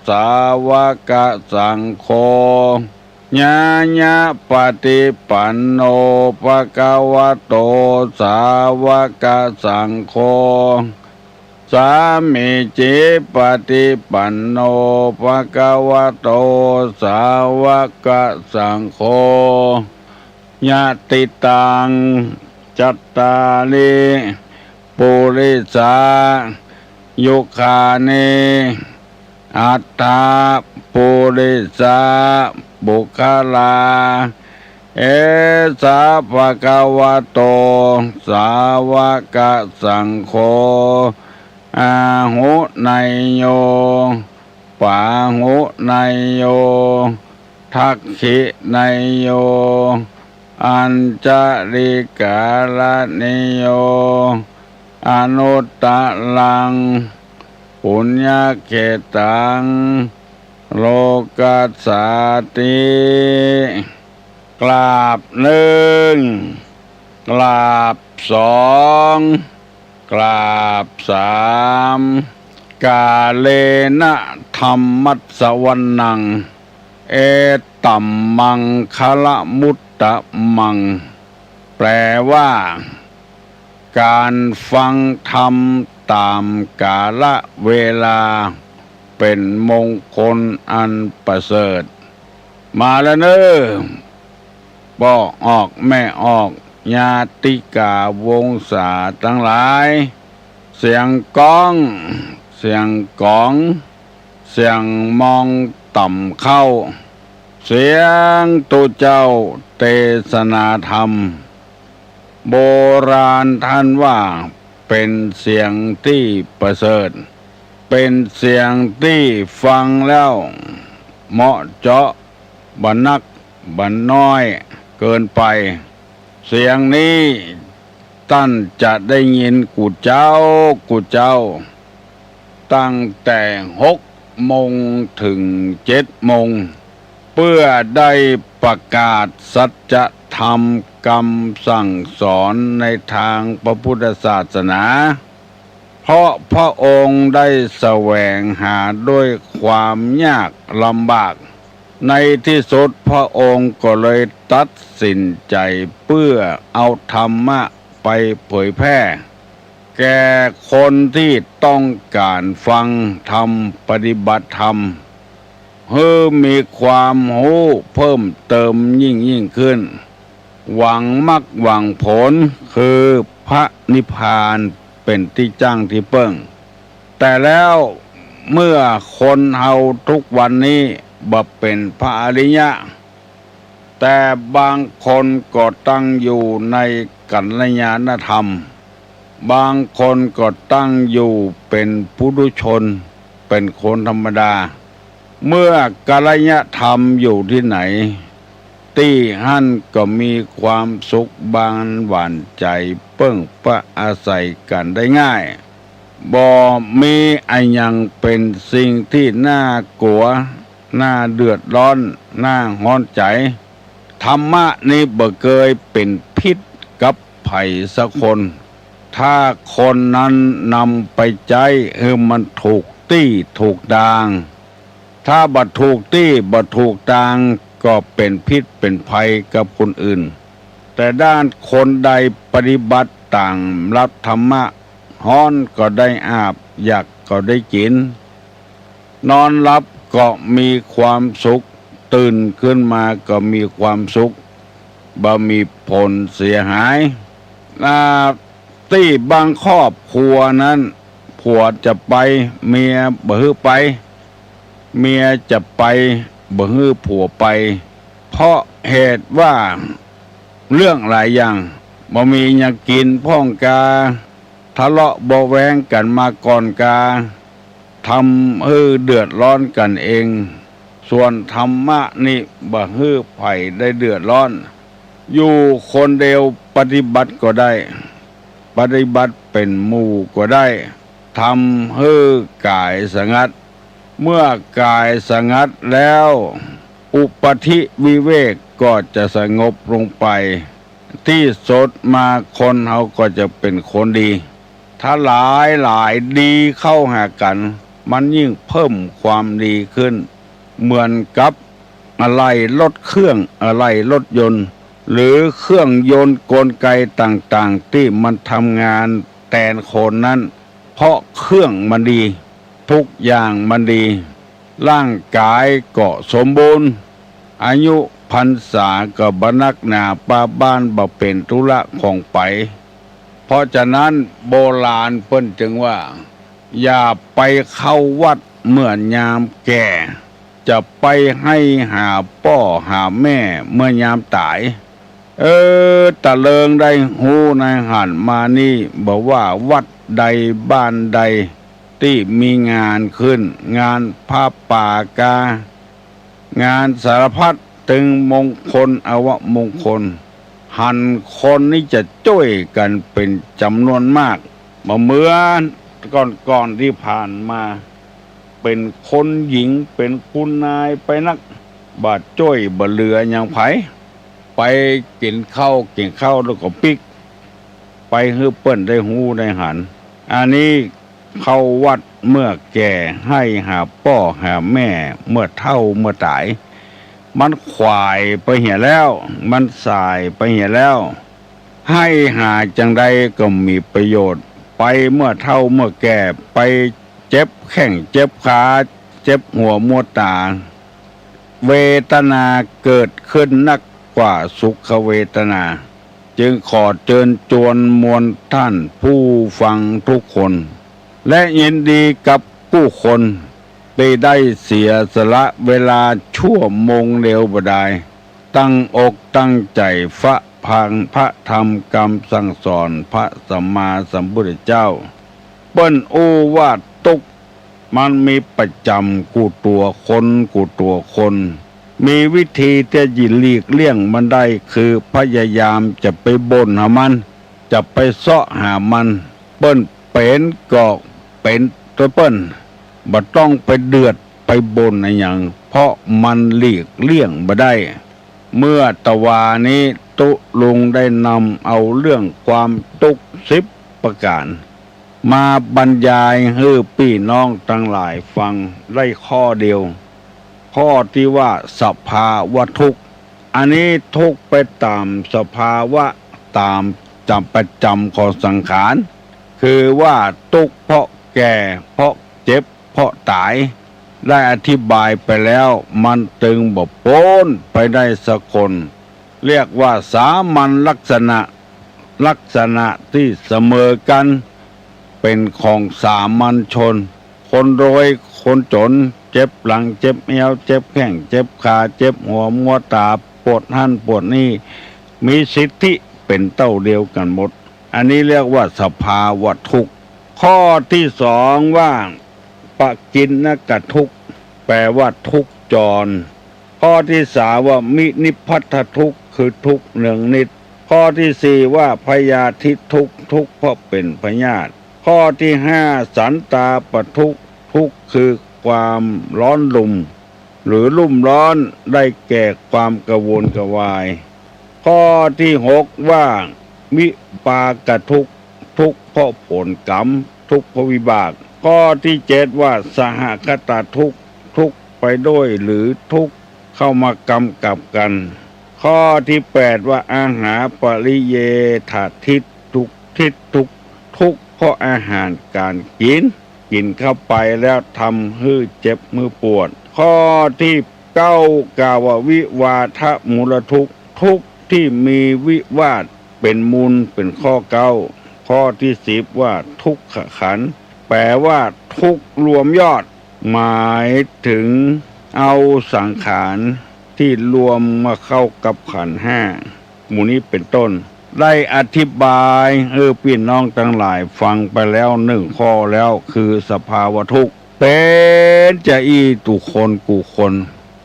สาวกสังโฆญาญาปฏิปันโนภควโตสาวกสังโฆสามิจิปฏิปันโนภควโตสาวกสังโฆญาติตังจัตตาลิปุริสายุคานิอัตถาปุริสาบุคลาเอสาภะคะวะโตสาวกสังโฆอาหุไนโยปาหุไนโยทักขิไนโยอัญจริกาลนิโยอนุตตลัง ปุญญเขตังโลกัสสาติกราบหนึ่งกราบสองกราบสามกาเลนะธรรมัสสวนังเอตัมมังคะละมุตตะมังแปลว่าการฟังธรรมตามกาลเวลาเป็นมงคลอันประเสริฐมาแล้วเนอะพ่อออกแม่ออกญาติกาวงศาทั้งหลายเสียงก้องเสียงกองเสียงมองต่ำเข้าเสียงตุเจ้าเทศนาธรรมโบราณท่านว่าเป็นเสียงที่ประเสริฐเป็นเสียงที่ฟังแล้วเหมาะเจาะบันนักบันน้อยเกินไปเสียงนี้ท่านจะได้ยินกูเจ้าตั้งแต่6 โมงถึง7 โมงเพื่อได้ประกาศสัจธรรมคำสั่งสอนในทางพระพุทธศาสนาเพราะพระองค์ได้แสวงหาด้วยความยากลำบากในที่สุดพระองค์ก็เลยตัดสินใจเพื่อเอาธรรมะไปเผยแพร่แก่คนที่ต้องการฟังธรรมปฏิบัติธรรมเพื่อมีความรู้เพิ่มเติมยิ่งขึ้นหวังมรรคหวังผลคือพระนิพพานเป็นที่จ้างที่เปิ้งแต่แล้วเมื่อคนเฮาทุกวันนี้บ่เป็นพระอริยะแต่บางคนก็ตั้งอยู่ในกัลยาณธรรมบางคนก็ตั้งอยู่เป็นปุถุชนเป็นคนธรรมดาเมื่อกัลยธรรมอยู่ที่ไหนที่หั่นก็มีความสุขบานหวานใจเปิ้งปะอาศัยกันได้ง่ายบ่มีอันยังเป็นสิ่งที่น่ากลัวน่าเดือดร้อนน่าฮ้อนใจธรรมะนี้บ่เคยเป็นพิษกับไผสักคนถ้าคนนั้นนำไปใจให้มันถูกตี้ถูกทางถ้าบ่ถูกตี้บ่ถูกทางก็เป็นพิษเป็นภัยกับคนอื่นแต่ด้านคนใดปฏิบัติต่างรับธรรมะฮ้อนก็ได้อาบอยากก็ได้กินนอนหลับก็มีความสุขตื่นขึ้นมาก็มีความสุขบ่มีผลเสียหายที่บางครอบครัวนั้นผัวจะไปเมียบ่ฮื้อไปเมียจะไปบ่ฮื้อผัวไปเพราะเหตุว่าเรื่องหลายอย่างบ่มีหยังกินพ้องกาทะเลาะเบาะแว้งกันมาก่อนกาทำให้เดือดร้อนกันเองส่วนธรรมะนี่บ่ฮื้อไผได้เดือดร้อนอยู่คนเดียวปฏิบัติก็ได้ปฏิบัติเป็นหมู่ก็ได้ทำให้กายสงัดเมื่อกายสงัดแล้วอุปธิวิเวกก็จะสงบลงไปที่สุดมาคนเฮาก็จะเป็นคนดีถ้าหลายดีเข้าหากันมันยิ่งเพิ่มความดีขึ้นเหมือนกับอะไรรถเครื่องอะไรรถยนต์หรือเครื่องยนต์กลไกต่างๆที่มันทำงานแทนคนนั้นเพราะเครื่องมันดีทุกอย่างมันดีร่างกายก็สมบูรณ์อายุพรรษาก็บ่นักหนาป้าบ้านบ่เป็นธุระของไปเพราะฉะนั้นโบราณเพิ่นจึงว่าอย่าไปเข้าวัดเมื่อยามแก่จะไปให้หาพ่อหาแม่เมื่อยามตายตะเลิงได้หูในหันมานี่บอกว่าวัดใดบ้านใดที่มีงานขึ้นงานผ้าป่ากางานสารพัดถึงมงคลอวมงคลคนนี้จะช่วยกันเป็นจำนวนมากเหมือน ก่อนที่ผ่านมาเป็นคนหญิงเป็นคุณนายไปนักบาดจ้อยบ่เหลืออย่างไผไปกินข้าวแล้วก็ปิกไปฮื้อเปิ้นได้หูได้หันอันนี้เข้าวัดเมื่อแก่ให้หาพ่อหาแม่เมื่อเฒ่าเมื่อตายมันขวายไปเหี่ยแล้วมันสายไปเหี่ยแล้วให้หาจังใดก็มีประโยชน์ไปเมื่อเฒ่าเมื่อแก่ไปเจ็บแข้งเจ็บขาเจ็บหัวมัวตาเวทนาเกิดขึ้นนักกว่าสุขเวทนาจึงขอเชิญชวนมวลท่านผู้ฟังทุกคนและยินดีกับผู้คนได้เสียสละเวลาชั่วโมงเดียวบ่ได้ตั้งอกตั้งใจฟังพระธรรมคำสั่งสอนพระสัมมาสัมพุทธเจ้าเปิ้นโอวาทตุกมันมีประจำกูตัวคนมีวิธีที่จะหลีกเลี่ยงมันได้คือพยายามจะไปบ่นหามันจะไปเสาะหามันเปิ้นเป็นก็เป็นตัวเปิ้นบ่ต้องไปเดือดไปบ่นอะไรอย่างเพราะมันหลีกเลี่ยงบ่ได้เมื่อตะวานี้ตุลุงได้นำเอาเรื่องความทุกข์10ประการมาบรรยายให้พี่น้องทั้งหลายฟังได้ข้อเดียวข้อที่ว่าสภาวะทุกข์อันนี้ทุกข์ไปตามสภาวะตามจำประจำของสังขารคือว่าทุกข์เพราะแก่เพราะเจ็บเพราะตายได้อธิบายไปแล้วมันตึงบ่โป้นไปได้สักคนเรียกว่าสามัญลักษณะที่เสมอกันเป็นของสามัญชนคนรวยคนจนเจ็บหลังเจ็บเอวเจ็บแข้งเจ็บขาเจ็บหัวมัวตาปวดหั่นปวดนี่มีสิทธิเป็นเต้าเดียวกันหมดอันนี้เรียกว่าสภาวะทุกข์ข้อที่สองว่าปกิณณกทุกข์แปลว่าทุกข์จรข้อที่สามว่ามินิพพัทธทุกข์คือทุกข์เนืองนิดข้อที่สี่ว่าพยาธิทุกข์เพราะเป็นพยาธิข้อที่ห้าสันตาปทุกข์คือความร้อนลุ่มหรือลุ่มร้อนได้แก่ความกระวนกระวายข้อที่หกว่าวิปากทุกข์เพราะผลกรรมทุกข์เพราะวิบากข้อที่เจ็ดว่าสหคตทุกข์ไปด้วยหรือทุกข์เข้ามากำกับกันข้อที่แปดว่าอาหารปริเยถาทิฏทุกข์เพราะอาหารการกินเข้าไปแล้วทำให้เจ็บมือปวดข้อที่เก้ากล่าวว่าวิวาทมูลทุกข์ที่มีวิวาทเป็นมูลเป็นข้อเก้าข้อที่สิบว่าทุกขขันธ์แปลว่าทุกข์รวมยอดหมายถึงเอาสังขารที่รวมมาเข้ากับขันธ์ห้าหมู่นี้เป็นต้นได้อธิบายพี่น้องทั้งหลายฟังไปแล้วหนึ่งข้อแล้วคือสภาวะทุกข์เป็นจะตุคนกูคน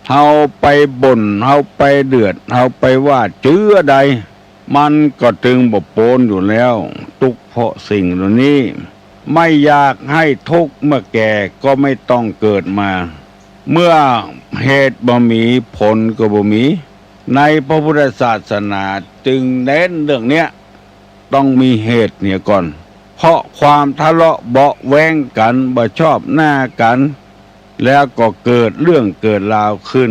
เฮาไปบ่นเฮาไปเดือดเฮาไปว่าเจื้อใดมันก็ถึงบ่โปนอยู่แล้วทุกข์เพราะสิ่งเหล่านี้ไม่อยากให้ทุกข์เมื่อแก่ก็ไม่ต้องเกิดมาเมื่อเหตุบ่มีผลก็บ่มีในพระพุทธศาสนาจึงเน้นเรื่องเนี้ยต้องมีเหตุเนี่ยก่อนเพราะความทะเลาะเบาะแว้งกันบ่ชอบหน้ากันแล้วก็เกิดเรื่องเกิดราวขึ้น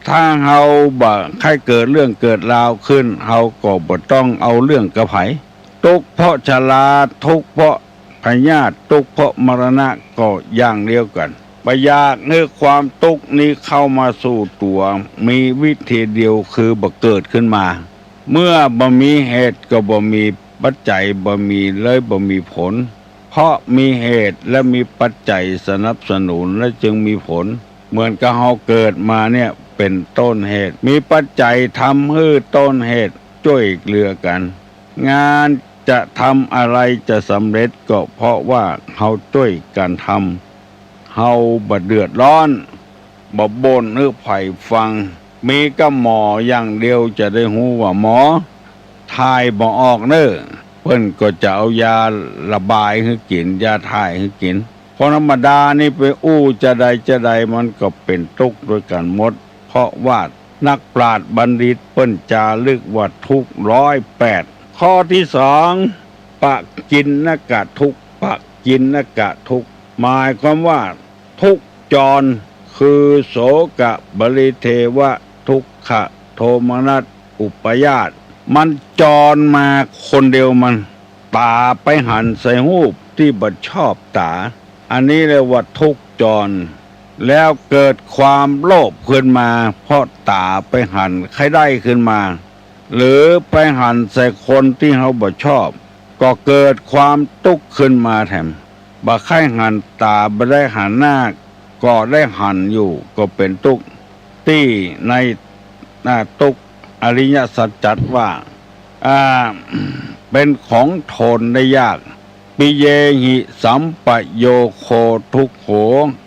ถ้าเฮาบ่ให้เกิดเรื่องเกิดราวขึ้นเฮาก็บ่ต้องเอาเรื่องกระไผทุกข์เพราะชราทุกข์เพราะพยาธิทุกข์เพราะมรณะก็อย่างเดียวกันบ่อยากให้ความทุกข์นี้เข้ามาสู่ตัวมีวิธีเดียวคือบ่เกิดขึ้นมาเมื่อบ่มีเหตุก็บ่มีปัจจัยบ่มีเลยบ่มีผลเพราะมีเหตุและมีปัจจัยสนับสนุนและจึงมีผลเหมือนกับเฮาเกิดมาเนี่ยเป็นต้นเหตุมีปัจจัยทำให้ต้นเหตุช่วยเหลือกันงานจะทำอะไรจะสำเร็จก็เพราะว่าเฮาช่วยกันทำเฮาบ่เดือดร้อนบ่บ่นให้ไผฟังมีก็หมออย่างเดียวจะได้ฮู้ว่าหมอทายบ่ออกเด้อ เพิ่นก็จะเอายาระบายให้กินยาถ่ายให้กินเพราะธรรมดานี่ไปอู้จะใดมันก็เป็นทุกข์ด้วยกันหมดเพราะว่านักปราชญ์บัณฑิตเปิ้นจารึกว่าทุกข์108ข้อที่2ปะกินนกะทุกข์ปะกินนกะทุกข์หมายความว่าทุกข์จรคือโสกะบริเทวะทุกขะโทมนัสอุปยาตมันจรมาคนเดียวมันตาไปหันใส่หูปที่บัดชอบตาอันนี้เรียกว่าทุกข์จรแล้วเกิดความโลภขึ้นมาเพราะตาไปหันใครได้ขึ้นมาหรือไปหันใส่คนที่เขาบ่ชอบก็เกิดความทุกข์ขึ้นมาแถมบ่ใครหันตาบ่ได้หันหน้าก็ได้หันอยู่ก็เป็นทุกข์ที่ในทุกข์อริยสัจจัดว่าเป็นของทนได้ยากปิเยหิสัมปโยโคทุกโข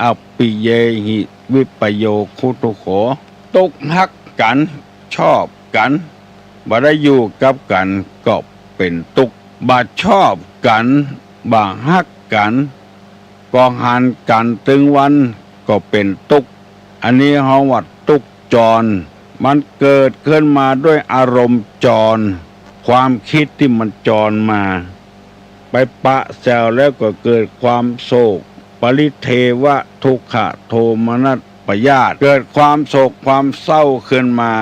อปิเยหิวิปโยคุทุกโขทุกฮักกันชอบกันบ่ได้อยู่กับกันก็เป็นทุกข์บ่ชอบกันบ่ฮักกันก็หันกันถึงวันก็เป็นทุกข์อันนี้เฮาว่าทุกข์จรมันเกิดขึ้นมาด้วยอารมณ์จรความคิดที่มันจรมาไปปะแซวแล้วก็เกิดความโศกปริเทวะทุกขะโทมนัสปยาตเกิดความโศกความเศร้าขึ้นมา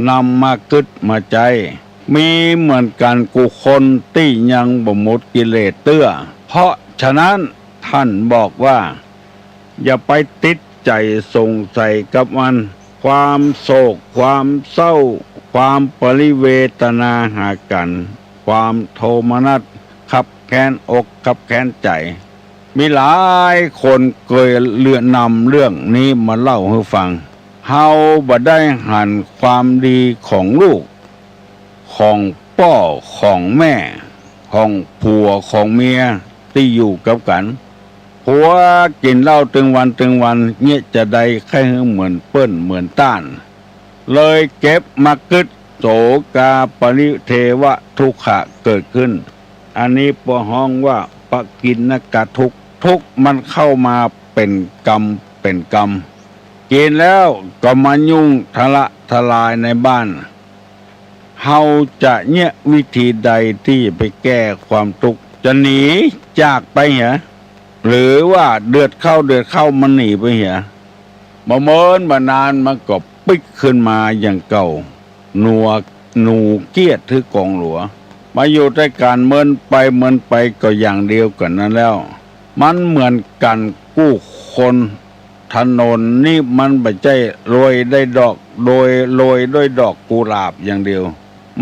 นำมากึดมาใจมีเหมือนกันกุคนที่ยังบ่หมดกิเลสเตื้อเพราะฉะนั้นท่านบอกว่าอย่าไปติดใจสงสัยกับมันความโศกความเศร้าความปริเวทนาหากันความโทมนัสขับแค้นอกขับแค้นใจมีหลายคนเคยนำเรื่องนี้มาเล่าให้ฟังเฮาบ่ได้หันความดีของลูกของพ่อของแม่ของผัวของเมียที่อยู่กับกันผัวกินเหล้าตึงวันเงี้ยจะได้แค่เหมือนเปิ้นเหมือนต้านเลยเก็บมากึดโสกาปริเทวะทุกขะเกิดขึ้นอันนี้ปอห้องว่าปะกินนกะทุกมันเข้ามาเป็นกรรมกินแล้วก็มายุ่งทละทลายในบ้านเฮาจะเนี่ยวิธีใดที่ไปแก้ความทุกข์จะหนีจากไปเหรอหรือว่าเดือดเข้ามันหนีไปเหรอบ่เมินบ่นานมันก็ปิ๊กขึ้นมาอย่างเก่าหนูเกียดถือกองหลัวมาอยู่ด้วยการเมินไปก็อย่างเดียวกันนั้นแล้วมันเหมือนกันกู้คนถนนนี่มันไม่ใช่โรยได้ดอกโรยด้วยดอกกุหลาบอย่างเดียว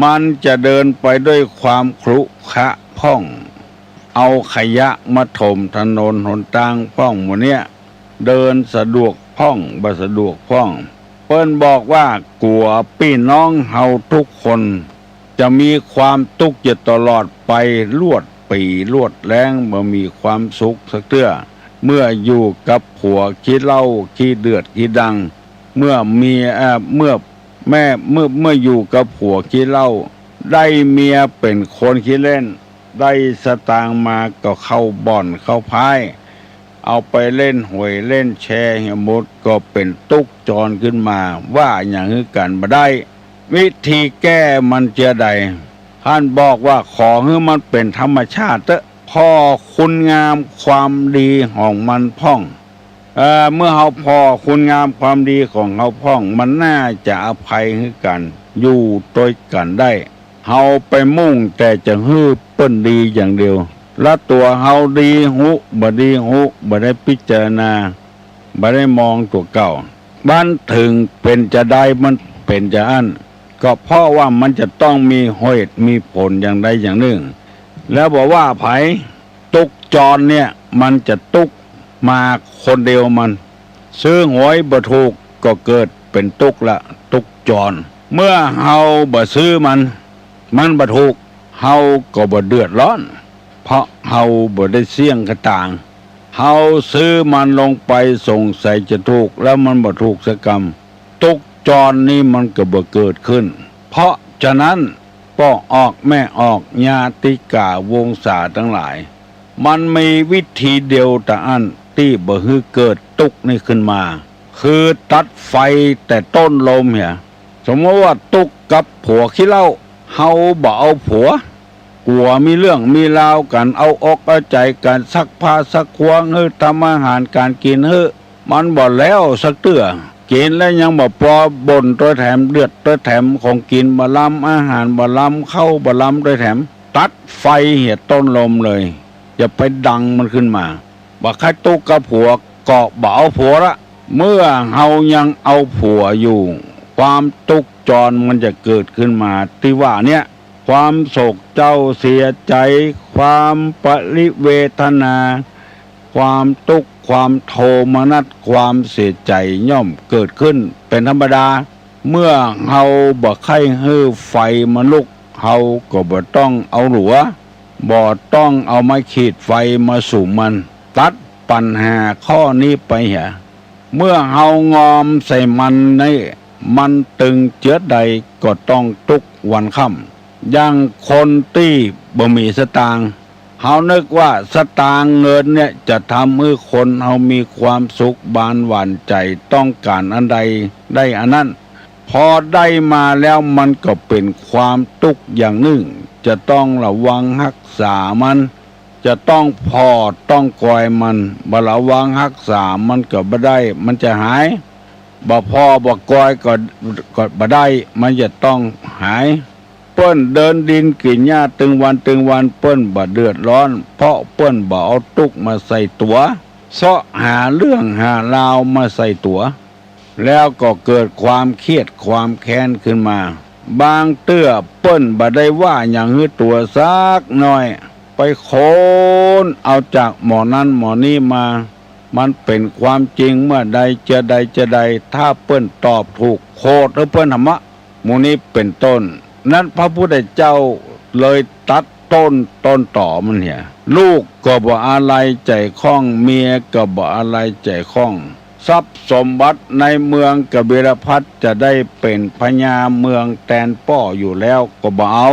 มันจะเดินไปด้วยความขรุขระพ่องเอาขยะมาถมถนนหนทางพ่องหมดเนี้ยเดินสะดวกพ่องบ่สะดวกพ่องเปิ้นบอกว่ากลัวพี่น้องเฮาทุกคนจะมีความทุกข์อยู่ตลอดไปลวดปีลวดแรงบ่มีความสุขสักเตื้อเมื่ออยู่กับผัวขี้เหล้าขี้เดือดขี้ดังเมื่ออยู่กับผัวขี้เหล้าได้เมียเป็นคนขี้เล่นได้สตางค์มาก็เข้าบ่อนเข้าพายเอาไปเล่นหวยเล่นแชร์หมดก็เป็นทุกข์จรขึ้นมาว่าอย่างนี้กันบ่ได้วิธีแก้มันจะใดท่านบอกว่าขอให้มันเป็นธรรมชาติพอคุณงามความดีของมันพ่องเมื่อเขาพอคุณงามความดีของเขาพ่องมันน่าจะอภัยให้กันอยู่ด้วยกันได้เฮาไปมุ่งแต่จะฮื้อเปิ้นดีอย่างเดียวและตัวเฮาดีหุบ่ดีหุบ่ได้พิจารณาบ่ได้มองตัวเก่าบ้านถึงเป็นจะได้มันเป็นจะอันก็เพราะว่ามันจะต้องมีเหตุมีผลอย่างใดอย่างหนึ่งแล้วบอกว่าไผตุกจรเนี่ยมันจะตุกมาคนเดียวมันซื้อหวยบ่ถูกก็เกิดเป็นตุกละตุกจรเมื่อเฮาบ่ซื้อมันบ่ถูกเฮาก็บ่เดือดร้อนเพราะเฮาบ่ได้เสี่ยงกระต่างเฮาซื้อมันลงไปสงสัยจะถูกแล้วมันบ่ถูกสักกรรมตุกจรนี่มันก็บ่เกิดขึ้นเพราะฉะนั้น พ่อออกแม่ออกญาติกาวงศาทั้งหลาย มันมีวิธีเดียวแต่อันที่บ่ฮือเกิดตุกข์นี่ขึ้นมา คือตัดไฟแต่ต้นลมเนี่ยสมมติว่าตุกข์กับผัวขี้เหล้าเฮาบ่เอาผัวกลัวมีเรื่องมีราวกันเอาอกเอาใจกันซักผ้าซักควงเฮ้อทำอาหารการกินเฮ้อมันบ่แล้วสักเตื้อกินแล้วยังบ่พอบ่นตัวแถมเดือดตัวแถมของกินบ่ล้ำอาหารบ่ล้ำเข้าบ่ล้ำตัวแถมตัดไฟเหี่ยต้นลมเลยอย่าไปดังมันขึ้นมาบ่ใครตุกกับผัวเกาะบ่เอาผัวละเมื่อเฮายังเอาผัวอยู่ความตุกจรมันจะเกิดขึ้นมาที่ว่าเนี่ยความโศกเจ้าเสียใจความปริเวทนาความทุกข์ความโทมนัสความเสียใจย่อมเกิดขึ้นเป็นธรรมดาเมื่อเฮาบ่ใคร่ฮื้อไฟมันลุกเฮาก็บ่ต้องเอาหลัวบ่ต้องเอาไม้ขีดไฟมาสู่มันตัดปัญหาข้อนี้ไปเหี่ยเมื่อเฮางอมใส่มันนี่มันตึงเจือใดก็ต้องทุกวันค่ำอย่างคนที่บ่มีสตางค์เฮานึกว่าสตางค์เงินเนี่ยจะทำให้คนเฮามีความสุขบานหวานใจต้องการอันใดได้อันนั้นพอได้มาแล้วมันก็เป็นความทุกข์อย่างหนึ่งจะต้องระวังรักษามันจะต้องพอต้องคอยมันบ่ระวังรักษามันก็บ่ได้มันจะหายบ่พอบ่คอยก็บ่ได้มันจะต้องหายเปิ้นเดินดินกินหญ้าตึงวันเปิ้นบ่เดือดร้อนเพราะเปิ้นบ่เอาตุกมาใส่ตัวเสาะหาเรื่องหาราวมาใส่ตัวแล้วก็เกิดความเครียดความแค้นขึ้นมาบางเตื้อเปิ้นบ่ได้ว่าอย่างฮื้อตัวสักหน่อยไปโคนเอาจากหมอนั้นหมอนี้มามันเป็นความจริงเมื่อใดจะใดถ้าเปิ้นตอบถูกโคตรหรือเปิ้นธรรมะหมู่นี้เป็นต้นนั้นพระพุทธเจ้าเลยตัดต้นต่อมันเนี่ยลูกก็บ่อะไรใจคล้องเมียก็บ่อะไรใจคล้องทรัพย์สมบัติในเมืองกบิลพัสจะได้เป็นพญาเมืองแตนป้ออยู่แล้วก็บ่เอา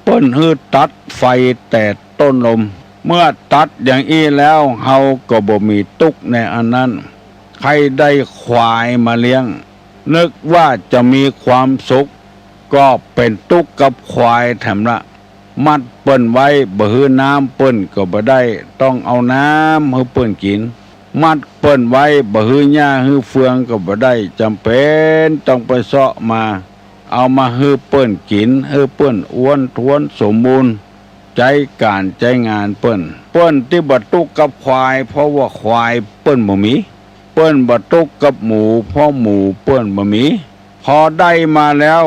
เปิ้นฮื้อตัดไฟแต่ต้นลมเมื่อตัดอย่างอี้แล้วเฮาก็บ่มีตุกในอันนั้นใครได้ควายมาเลี้ยงนึกว่าจะมีความสุขก็เป็นตุกกับควายแถมละมัดเปิ้นไว้บ่ฮื้อน้ำเปิ้นก็บ่ได้ต้องเอาน้ำให้เปิ้นกินมัดเปิ้นไว้บ่ฮื้อหญ้าฮื้อเฟืองก็บ่ได้จำเป็นต้องไปเสาะมาเอามาฮื้อเปิ้นกินฮื้อเปิ้นอ้วนท้วนสมบูรณ์ใจการใจงานเปิ้นที่บ่ตุกกับควายเพราะว่าควายเปิ้นบ่มีเปิ้นบ่ตุกกับหมูเพราะหมูเปิ้นบ่มีพอได้มาแล้ว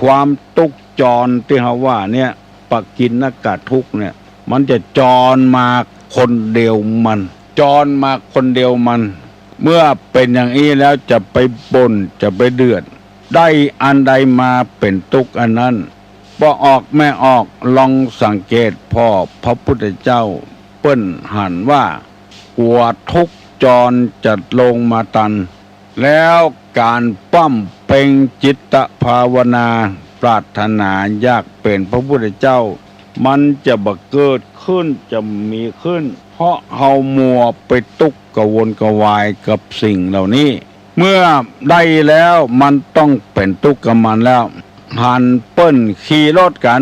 ความทุกข์จรที่เฮาว่าเนี่ยปักกินนกะทุกข์เนี่ยมันจะจรมาคนเดียวมันจรมาคนเดียวมันเมื่อเป็นอย่างนี้แล้วจะไปบ่นจะไปเดือดได้อันใดมาเป็นทุกข์อันนั้นบ่ออกแม่ออกลองสังเกตพ่อพระพุทธเจ้าเปิ้นหันว่ากลัวทุกข์จรจะลงมาตันแล้วการปั้มเป่งจิตภาวนาปรารถนาอยากเป็นพระพุทธเจ้ามันจะบ่เกิดขึ้นจะมีขึ้นเพราะเฮามัวไปตุกกระวนกระวายกับสิ่งเหล่านี้เมื่อได้แล้วมันต้องเป็นทุกข์กับมันแล้วหันเปิ้นขี่รถกัน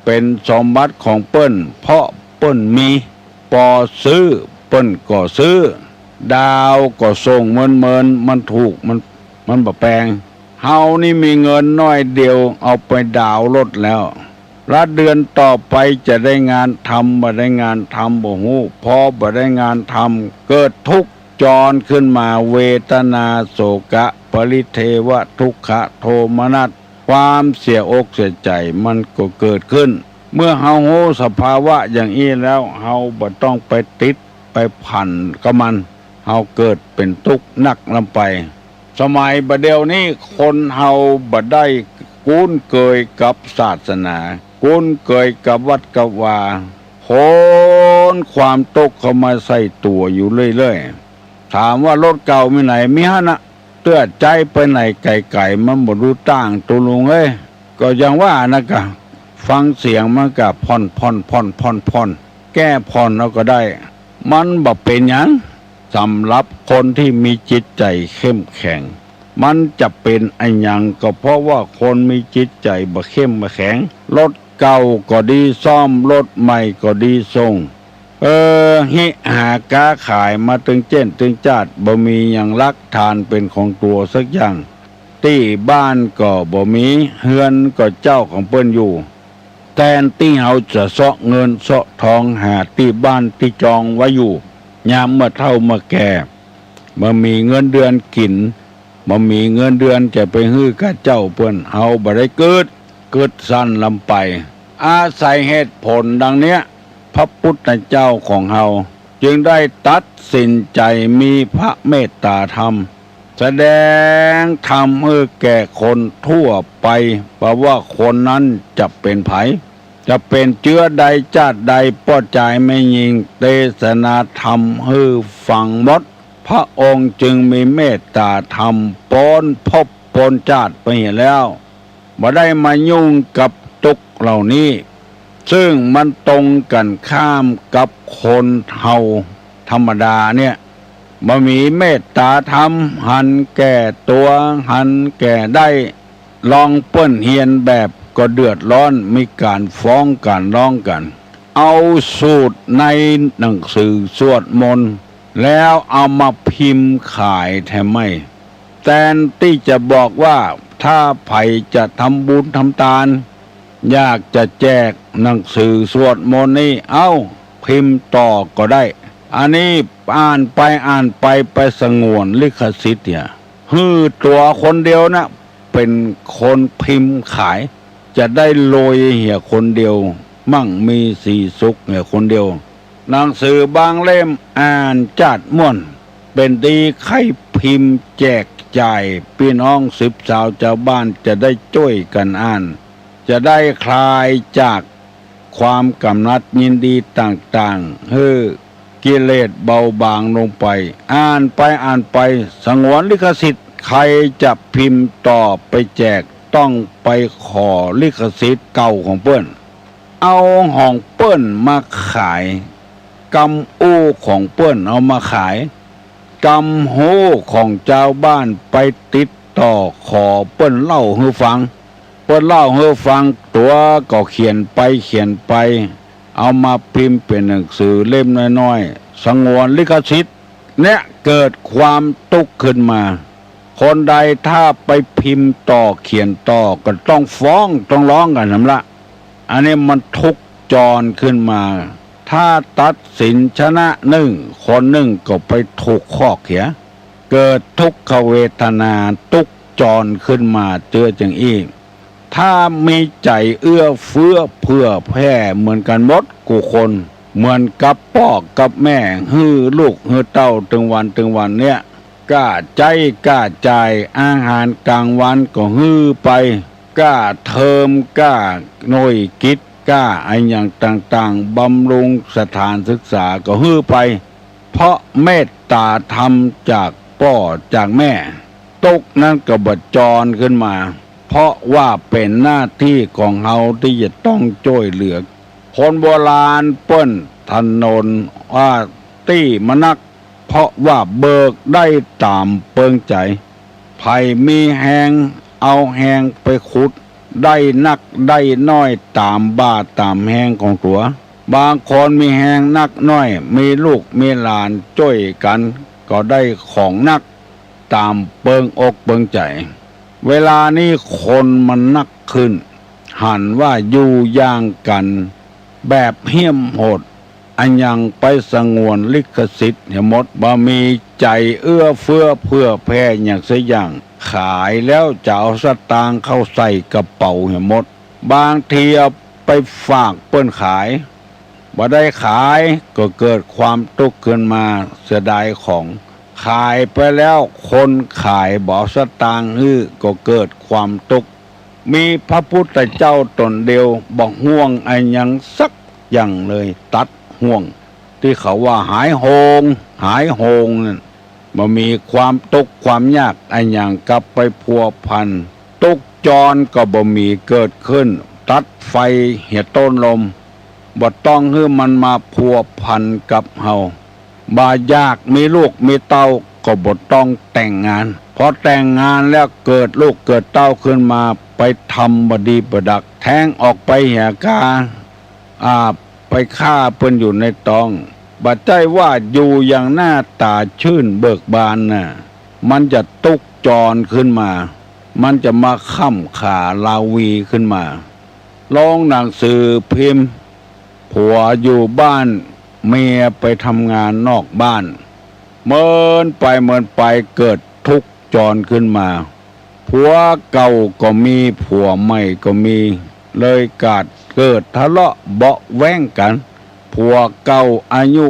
เป็นสมบัติของเปิ้นเพราะเปิ้นมีปอซื้อเปิ้นก็ซื้อดาวก็ส่งเมินมันถูกมันบ่แปลงเฮานี่มีเงินน้อยเดียวเอาไปดาวรถแล้วละเดือนต่อไปจะได้งานทำบ่ได้งานทำบ่ฮู้พอบ่ได้งานทำเกิดทุกข์จรขึ้นมาเวทนาโศกะปริเทวะทุกขะโทมนัสความเสียอกเสียใจมันก็เกิดขึ้นเมื่อเฮาโหสภาวะอย่างนี้แล้วเฮาบ่ต้องไปติดไปพันกับมันเฮาเกิดเป็นทุกข์นักลำไปสมัยบัดเดี๋ยวนี้คนเฮาบ่ได้คุ้นเคยกับศาสนาคุ้นเคยกับวัดกับวาโหนความทุกข์เข้ามาใส่ตัวอยู่เรื่อยๆถามว่ารถเก่ามีไหนมีฮะนะเตื้อใจไปไหนไก่มันบ่รู้ต่างตัวลุงก็ยังว่านะกะ ฟังเสียงมันก็พ่อนแก้ผ่อนเอาก็ได้มันบ่เป็นหยังสำหรับคนที่มีจิตใจเข้มแข็งมันจะเป็นอันหยังก็เพราะว่าคนมีจิตใจบ่เข้มบ่แข็งรถเก่าก็ดีซ่อมรถใหม่ก็ดีส่งหิหากาขายมาตึงเจ้นตึงจาดบ่มีหยังลักฐานเป็นของตัวสักอย่างที่บ้านก็บ่มีเฮือนก็เจ้าของเปิ้นอยู่แทนที่เฮาจะเสาะเงินเสาะทองหาที่บ้านที่จองไว้อยู่ยามเมื่อเฒ่าเมื่อแก่บ่มีเงินเดือนกินบ่มีเงินเดือนจะไปฮื้อกับเจ้าเปิ้นเฮาบ่ได้เกิดสั้นลำไปอาศัยเหตุผลดังเนี้ยพระพุทธเจ้าของเฮาจึงได้ตัดสินใจมีพระเมตตาธรรมแสดงธรรมให้แก่คนทั่วไปเพราะว่าคนนั้นจะเป็นไผจะเป็นเชื้อใดชาติใดป้อใจไม่ยิงเทศนาธรรมให้ฟังหมดพระองค์จึงมีเมตตาธรรมปนภพปนชาติไปเห็นแล้วบ่ได้มายุ่งกับทุกข์เหล่านี้ซึ่งมันตรงกันข้ามกับคนเฮาธรรมดาเนี่ยบ่มีเมตตาธรรมหันแก่ตัวหันแก่ได้ลองเปิ้นเฮียนแบบก็เดือดร้อนมีการฟ้องการร้องกันเอาสูตรในหนังสือสวดมนต์แล้วเอามาพิมพ์ขายแทนไม่แทนที่จะบอกว่าถ้าไผจะทำบุญทำทานอยากจะแจกหนังสือสวดมนต์นี่เอาพิมพ์ต่อก็ได้อันนี้อ่านไปไปสงวนลิขสิทธิ์เนี่ยตัวคนเดียวนะเป็นคนพิมพ์ขายจะได้โรยเหี่ยคนเดียวมั่งมีสีสุขเหี่ยคนเดียวหนังสือบางเล่มอ่านจัดม่วนเป็นดีใครพิมพ์แจกจ่ายพี่น้อง10 ชาวชาวบ้านจะได้ช่วยกันอ่านจะได้คลายจากความกำหนัดยินดีต่างๆกิเลสเบาบางลงไปอ่านไปสงวนลิขสิทธิ์ใครจะพิมพ์ต่อไปแจกต้องไปขอลิขสิทธิ์เก่าของเปิ้นเอาของเปิ้นมาขายกำอู้ของเปิ้นเอามาขายกำโหของเจ้าบ้านไปติดต่อขอเปิ้นเล่าให้ฟังตัวก็เขียนไปเอามาพิมพ์เป็นหนังสือเล่มน้อยๆสงวนลิขสิทธิ์เนี่ยเกิดความทุกข์ขึ้นมาคนใดถ้าไปพิมพ์ต่อเขียนต่อก็ต้องฟ้องต้องร้องกันนั่นละอันนี้มันทุกข์จรขึ้นมาถ้าตัดสินชนะคนหนึ่งก็ไปถูกข้อเขียเกิดทุกขเวทนาทุกข์จรขึ้นมาเจอจังอีกถ้ามีใจเอื้อเฟื้อเพื่อแผ่เหมือนกันหมดกูคนเหมือนกับพ่อกับแม่ฮื้อลูกฮื้อเต้าถึงวันเนี่ยกล้าใจกล้าจ่ายอาหารกลางวันก็ฮื้อไปกล้าเทอมกล้าหน่วยกิจกล้าไอ้อย่างต่างๆบำรุงสถานศึกษาก็ฮื้อไปเพราะเมตตาธรรมจากพ่อจากแม่ตกนั้นก็บัดจรขึ้นมาเพราะว่าเป็นหน้าที่ของเฮาที่จะต้องช่วยเหลือคนโบราณเปิ้นถนนว่าตี้มนักเพราะว่าเบิกได้ตามเปิงใจไผมีแหงเอาแหงไปขุดได้นักได้น้อยตามบ้าตามแหงของตัวบางคนมีแหงนักน้อยมีลูกมีหลานช่วยกันก็ได้ของนักตามเปิงอกเปิงใจเวลานี้คนมันนักขึ้นหันว่าอยู่ย่างกันแบบเหี้ยมโหดอันยังไปสงวนลิขสิทธิ์หมดบ่มีใจเอื้อเฟื้อเพื่อแผ่อย่างเสียอย่างขายแล้วจะเอาสตางค์เข้าใส่กระเป๋าหมดบางทีเอาไปฝากเปิ้นขายบ่ได้ขายก็เกิดความทุกข์ขึ้นมาเสียดายของขายไปแล้วคนขายบ่สตางค์ก็เกิดความทุกข์มีพระพุทธเจ้าตนเดียวบ่ห่วงอันยังสักอย่างเลยตัดห่วงที่เขาว่าหายโหงนั่นบ่มีความทุกข์ความยากอันยังกลับไปพัวพันทุกข์จรก็บ่มีเกิดขึ้น ตัดไฟเหี่ยต้นลมบ่ต้องให้มันมาพัวพันกับเฮาบ่อยากมีลูกมีเต้าก็บ่ต้องแต่งงานพอแต่งงานแล้วเกิดลูกเกิดเต้าขึ้นมาไปทำบดีประดักแท้งออกไปเหี่ยกาไปฆ่าเพิ่นอยู่ในตองบัดใจว่าอยู่อย่างหน้าตาชื่นเบิกบานน่ะมันจะตุกจรขึ้นมามันจะมาค่ำขาลาวีขึ้นมาลงหนังสือพิมพ์ผัวอยู่บ้านเมียไปทำงานนอกบ้านเมินไปเกิดทุกข์จรขึ้นมาผัวเก่าก็มีผัวใหม่ก็มีเลยเกิดทะเลาะเบาะแว้งกันผัวเก่าอายุ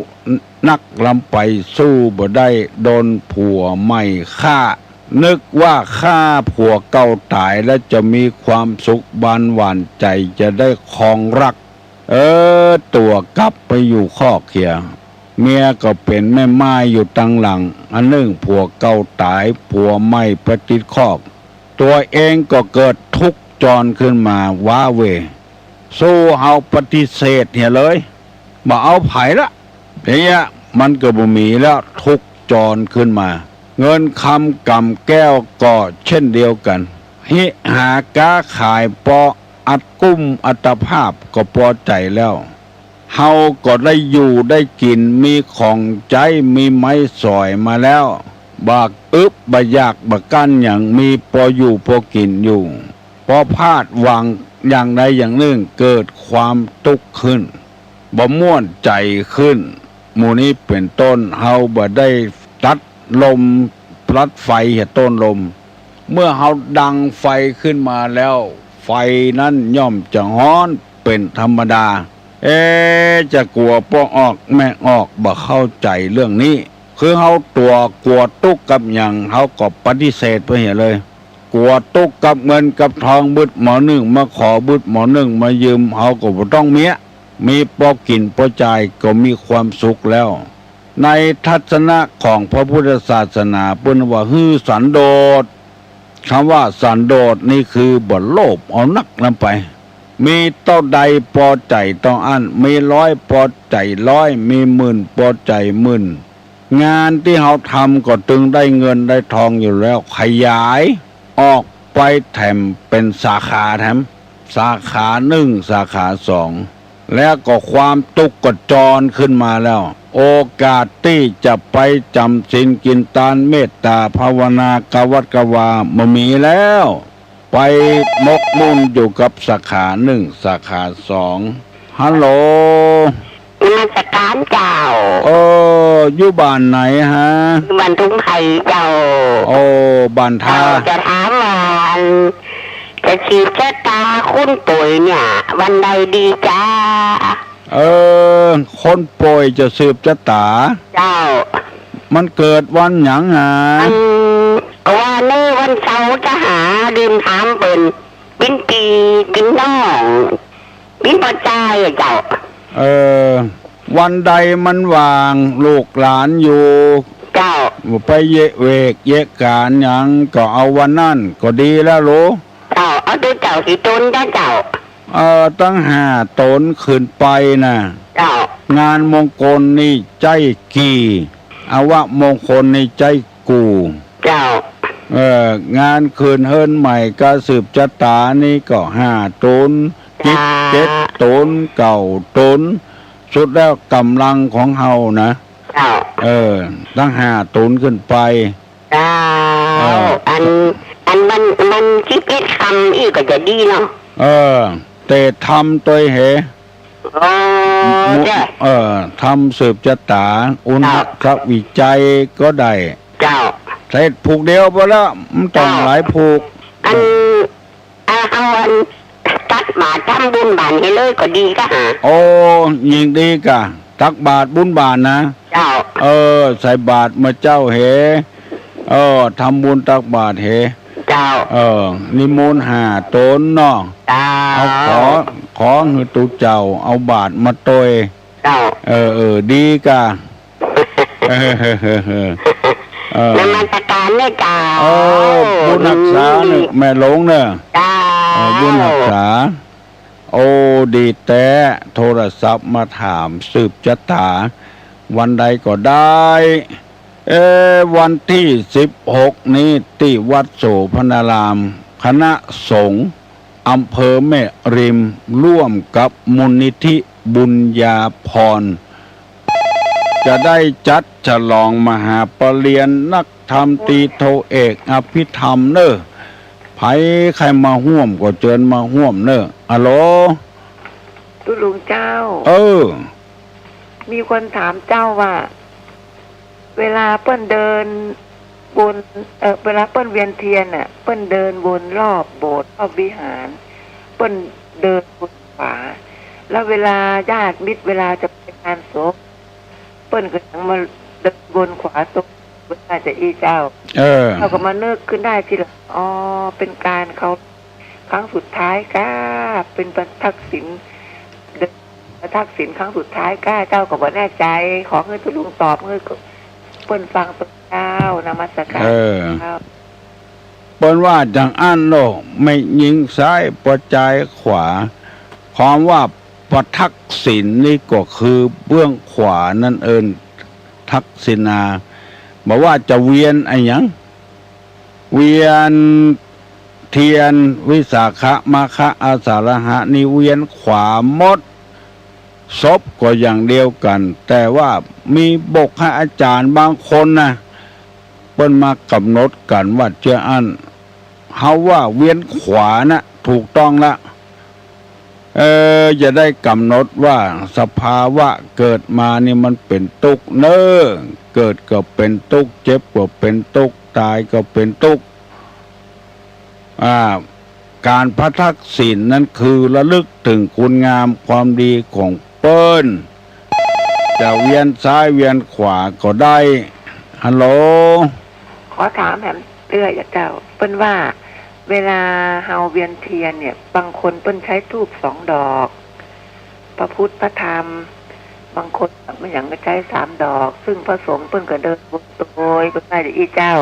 นักลำไปสู้บ่ได้โดนผัวใหม่ฆ่านึกว่าฆ่าผัวเก่าตายแล้วจะมีความสุขบานหวานใจจะได้ครองรักตัวกลับไปอยู่คอกเขียเมียก็เป็นแม่ไม้อยู่ตั้งหลังอันหนึ่งผัวเก่าตายผัวใหม่ไปติดคอกตัวเองก็เกิดทุกข์จรขึ้นมาว้าเวสู้เฮาปฏิเสธเหี่ยเลยบ่เอาไผละเนี่ยมันก็บ่มีแล้วทุกข์จรขึ้นมาเงินคำกำแก้วก็เช่นเดียวกันหิหาก้าขายปออัดกุ้มอัตภาพก็พอใจแล้วเฮาก็ได้อยู่ได้กินมีของใจมีไม้สอยมาแล้วบากบอยากบักกั้นอย่างมีพออยู่พอกินอยู่พอพลาดวางอย่างใดอย่างหนึ่งเกิดความทุกข์ขึ้นบ่ม่วนใจขึ้นหมู่นี้เป็นต้นเฮาบ่ได้ตัดลมปลัดไฟเหี่ยต้นลมเมื่อเฮาดังไฟขึ้นมาแล้วไฟนั้นย่อมจะฮ้อนเป็นธรรมดาจะกลัวป้อออกแม่ออกบ่เข้าใจเรื่องนี้คือเฮาตัวกลัวตุกกับหยังเฮาก็ปฏิเสธไปเหี่ยเลยกลัวตุกกับเงินกับทองบึดหมอหนึ่งมาขอบึดหมอหนึ่งมายืมเฮาก็บ่ต้องเมียมีพอกินพอจ่ายก็มีความสุขแล้วในทัศนะของพระพุทธศาสนาเปิ้นว่าฮือสันโดษคำว่าสันโดษนี่คือบ่โลภเอานักนำไปมีเท่าใดพอใจต้องอันมี100พอใจ100มี10,000พอใจ10,000งานที่เฮาทำก็จึงได้เงินได้ทองอยู่แล้วขยายออกไปแถมเป็นสาขาแถมสาขา1สาขา2แล้วก็ความตุกข์ก็จรขึ้นมาแล้วโอกาสที่จะไปจำศีลกินทานเมตตาภาวนากวัดกวาบ่มีแล้วไปมกมุ่นอยู่กับสาขา1สาขา2ฮัลโหลนมัสการเจ้าอยู่บ้านไหนฮะบ้านทุ่งไข่เจ้าบ้านท่าจะถามว่าจะฉีดชะตาคุณป่วยเนี่ยวันใดดีจ้าคนป่วยจะสืบชะตาเจ้ามันเกิดวันหยังหาวันนี้วันเสาร์จะหาดื่มถามเป็นปีเป็นน้องเป็นปัจจัยเจ้าวันใดมันวางลูกหลานอยู่เจ้าไปเยะเวกเยะการหยังก็เอาวันนั่นก็ดีแล้วโหเจ้าเอาดูเจ้าสิตนเจ้าตั้ง5 ตนขึ้นไปนะเจ้างานมงคลนี่ใจกี่อาวะมงคลนี่ใจกูเจ้างานคืนเฮิรนใหม่ก็สืบชะตานี่ก็5 ตน7 ตน9 ตนสุดแล้วกำลังของเฮานะตั้ง5 ตนขึ้นไปอันมัน11 คำอีกก็จะดีเนาะแต่ทำตัวเหทำสืบชะตาอุณหวิจัยก็ได้เจ้าใช้ผูกเดียวพอแล้วมันต้องหลายผูกเอาตักบาตรทำบุญบานให้เลยก็ดีก็หายิ่งดีกะตักบาตรบุญบานนะเจ้าใส่บาตรมาเจ้าเหทำบุญตักบาตรเหเจ้านิมนต์5 ตนเนาะเอาขอให้ตุเจ้าเอาบาตรมาตยเจ้าดีกะนมัสการเนี่ยเจ้าบุญรักษาเนี่ยแม่หลงเนี่ยเจ้าบุญรักษา โอ้ดีแต่โทรศัพท์มาถามสืบชะตาวันใดก็ได้วันที่16นี้ที่วัดโสพนารามคณะสงฆ์อำเภอแม่ริมร่วมกับมูลนิธิบุญญาภรณ์จะได้จัดฉลองมหาปรริญญานักธรรมตรีโทเอกอภิธรรมเนอะไผใครมาห่วมก็เชิญมาห่วมเนอะอะโหลตุลุงเจ้ามีคนถามเจ้าว่าเวลาเปิ้นเดินบนเวลาเปิ้นเวียนเทียนน่ะเปิ้นเดินวนรอบโบสถ์รอบวิหารเปิ้นเดินบนขวาแล้วเวลาญาติมิตรเวลาจะไปงานศพเปิ้นก็ยังมาเดินบนขวาตรงเวลาจะอีเจ้าเขาก็มานึกขึ้นได้ทีหลังอ๋อเป็นการเขาครั้งสุดท้ายก้าเป็นประทักษิณประทักษิณครั้งสุดท้ายก้าเจ้าก็บ่แน่ใจขอเงินตุลุงตอบเงินเปิ้นฟังตัวเจ้านมัสการเปิ้นว่าจังอันโลไม่ยิงซ้ายประจายขวาความว่าประทักษิณนี่ก็คือเบื้องขวานั่นทักษิณาบอกว่าจะเวียนไอ้หยังเวียนเทียนวิสาขมาฆอาสาฬหะนี่เวียนขวามดศพก็อย่างเดียวกันแต่ว่ามีบกให้อาจารย์บางคนนะเปิ้นมากำหนดกันว่าเจ้าอันเฮาว่าเวียนขวานะถูกต้องละจะได้กำหนดว่าสภาวะเกิดมานี่มันเป็นทุกข์เนอเกิดก็เป็นทุกข์เจ็บก็เป็นทุกข์ตายก็เป็นทุกข์การพระทักษิณนั้นคือระลึกถึงคุณงามความดีของเปิ้นจะเวียนซ้ายเวียนขวาก็ได้ฮัลโหลขอถามแหมเตื้อเจ้าเปิ้นว่าเวลาเฮาเวียนเทียนเนี่ยบางคนเปิ้นใช้ธูป2 ดอกพระพุทธพระธรรมบางคนไม่อย่างก็ใช้3 ดอกซึ่งพระสงฆ์เปิ้นก็เดินบนโตยก็ได้อีเจ้า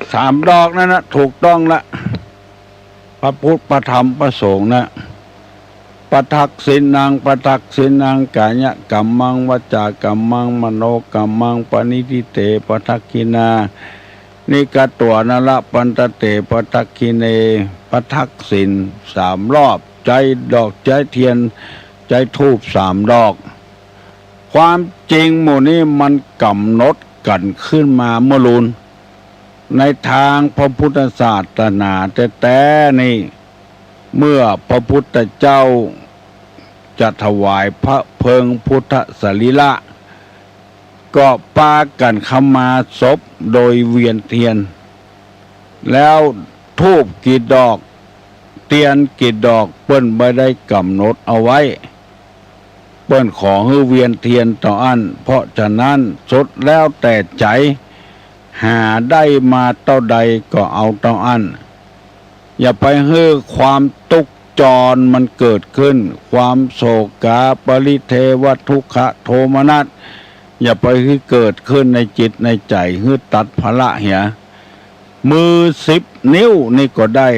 3 ดอกนั่นนะถูกต้องละพระพุทธพระธรรมพระสงฆ์นะปทักษิณังปทักษิณังกายกัมมังวจากัมมังมโนกัมมังปณิทิเตปทักขินานิกตัวนาละปันตเตปทักขิเนปทักษิณ3 รอบใจดอกใจเทียนใจธูป3 ดอกความจริงหมู่นี้มันกำหนดกันขึ้นมาเมื่อลุนในทางพระพุทธศาสนาแต่นี่เมื่อพระพุทธเจ้าจะถวายพระเพลิงพุทธสรีระก็ปากันขมาศพโดยเวียนเทียนแล้วธูปกี่ดอกเทียนกี่ดอกเปิ้นไม่ได้กำหนดเอาไว้เปิ้นขอให้เวียนเทียนต่ออันเพราะฉะนั้นสุดแล้วแต่ใจหาได้มาเท่าใดก็เอาเท่าอันอย่าไปให้ความตุกจรมันเกิดขึ้นความโศกาปริเทวทุกขโทมนัสอย่าไปให้เกิดขึ้นในจิตในใจให้ตัดภละเหียมือ10 นิ้วนี่ก็ได้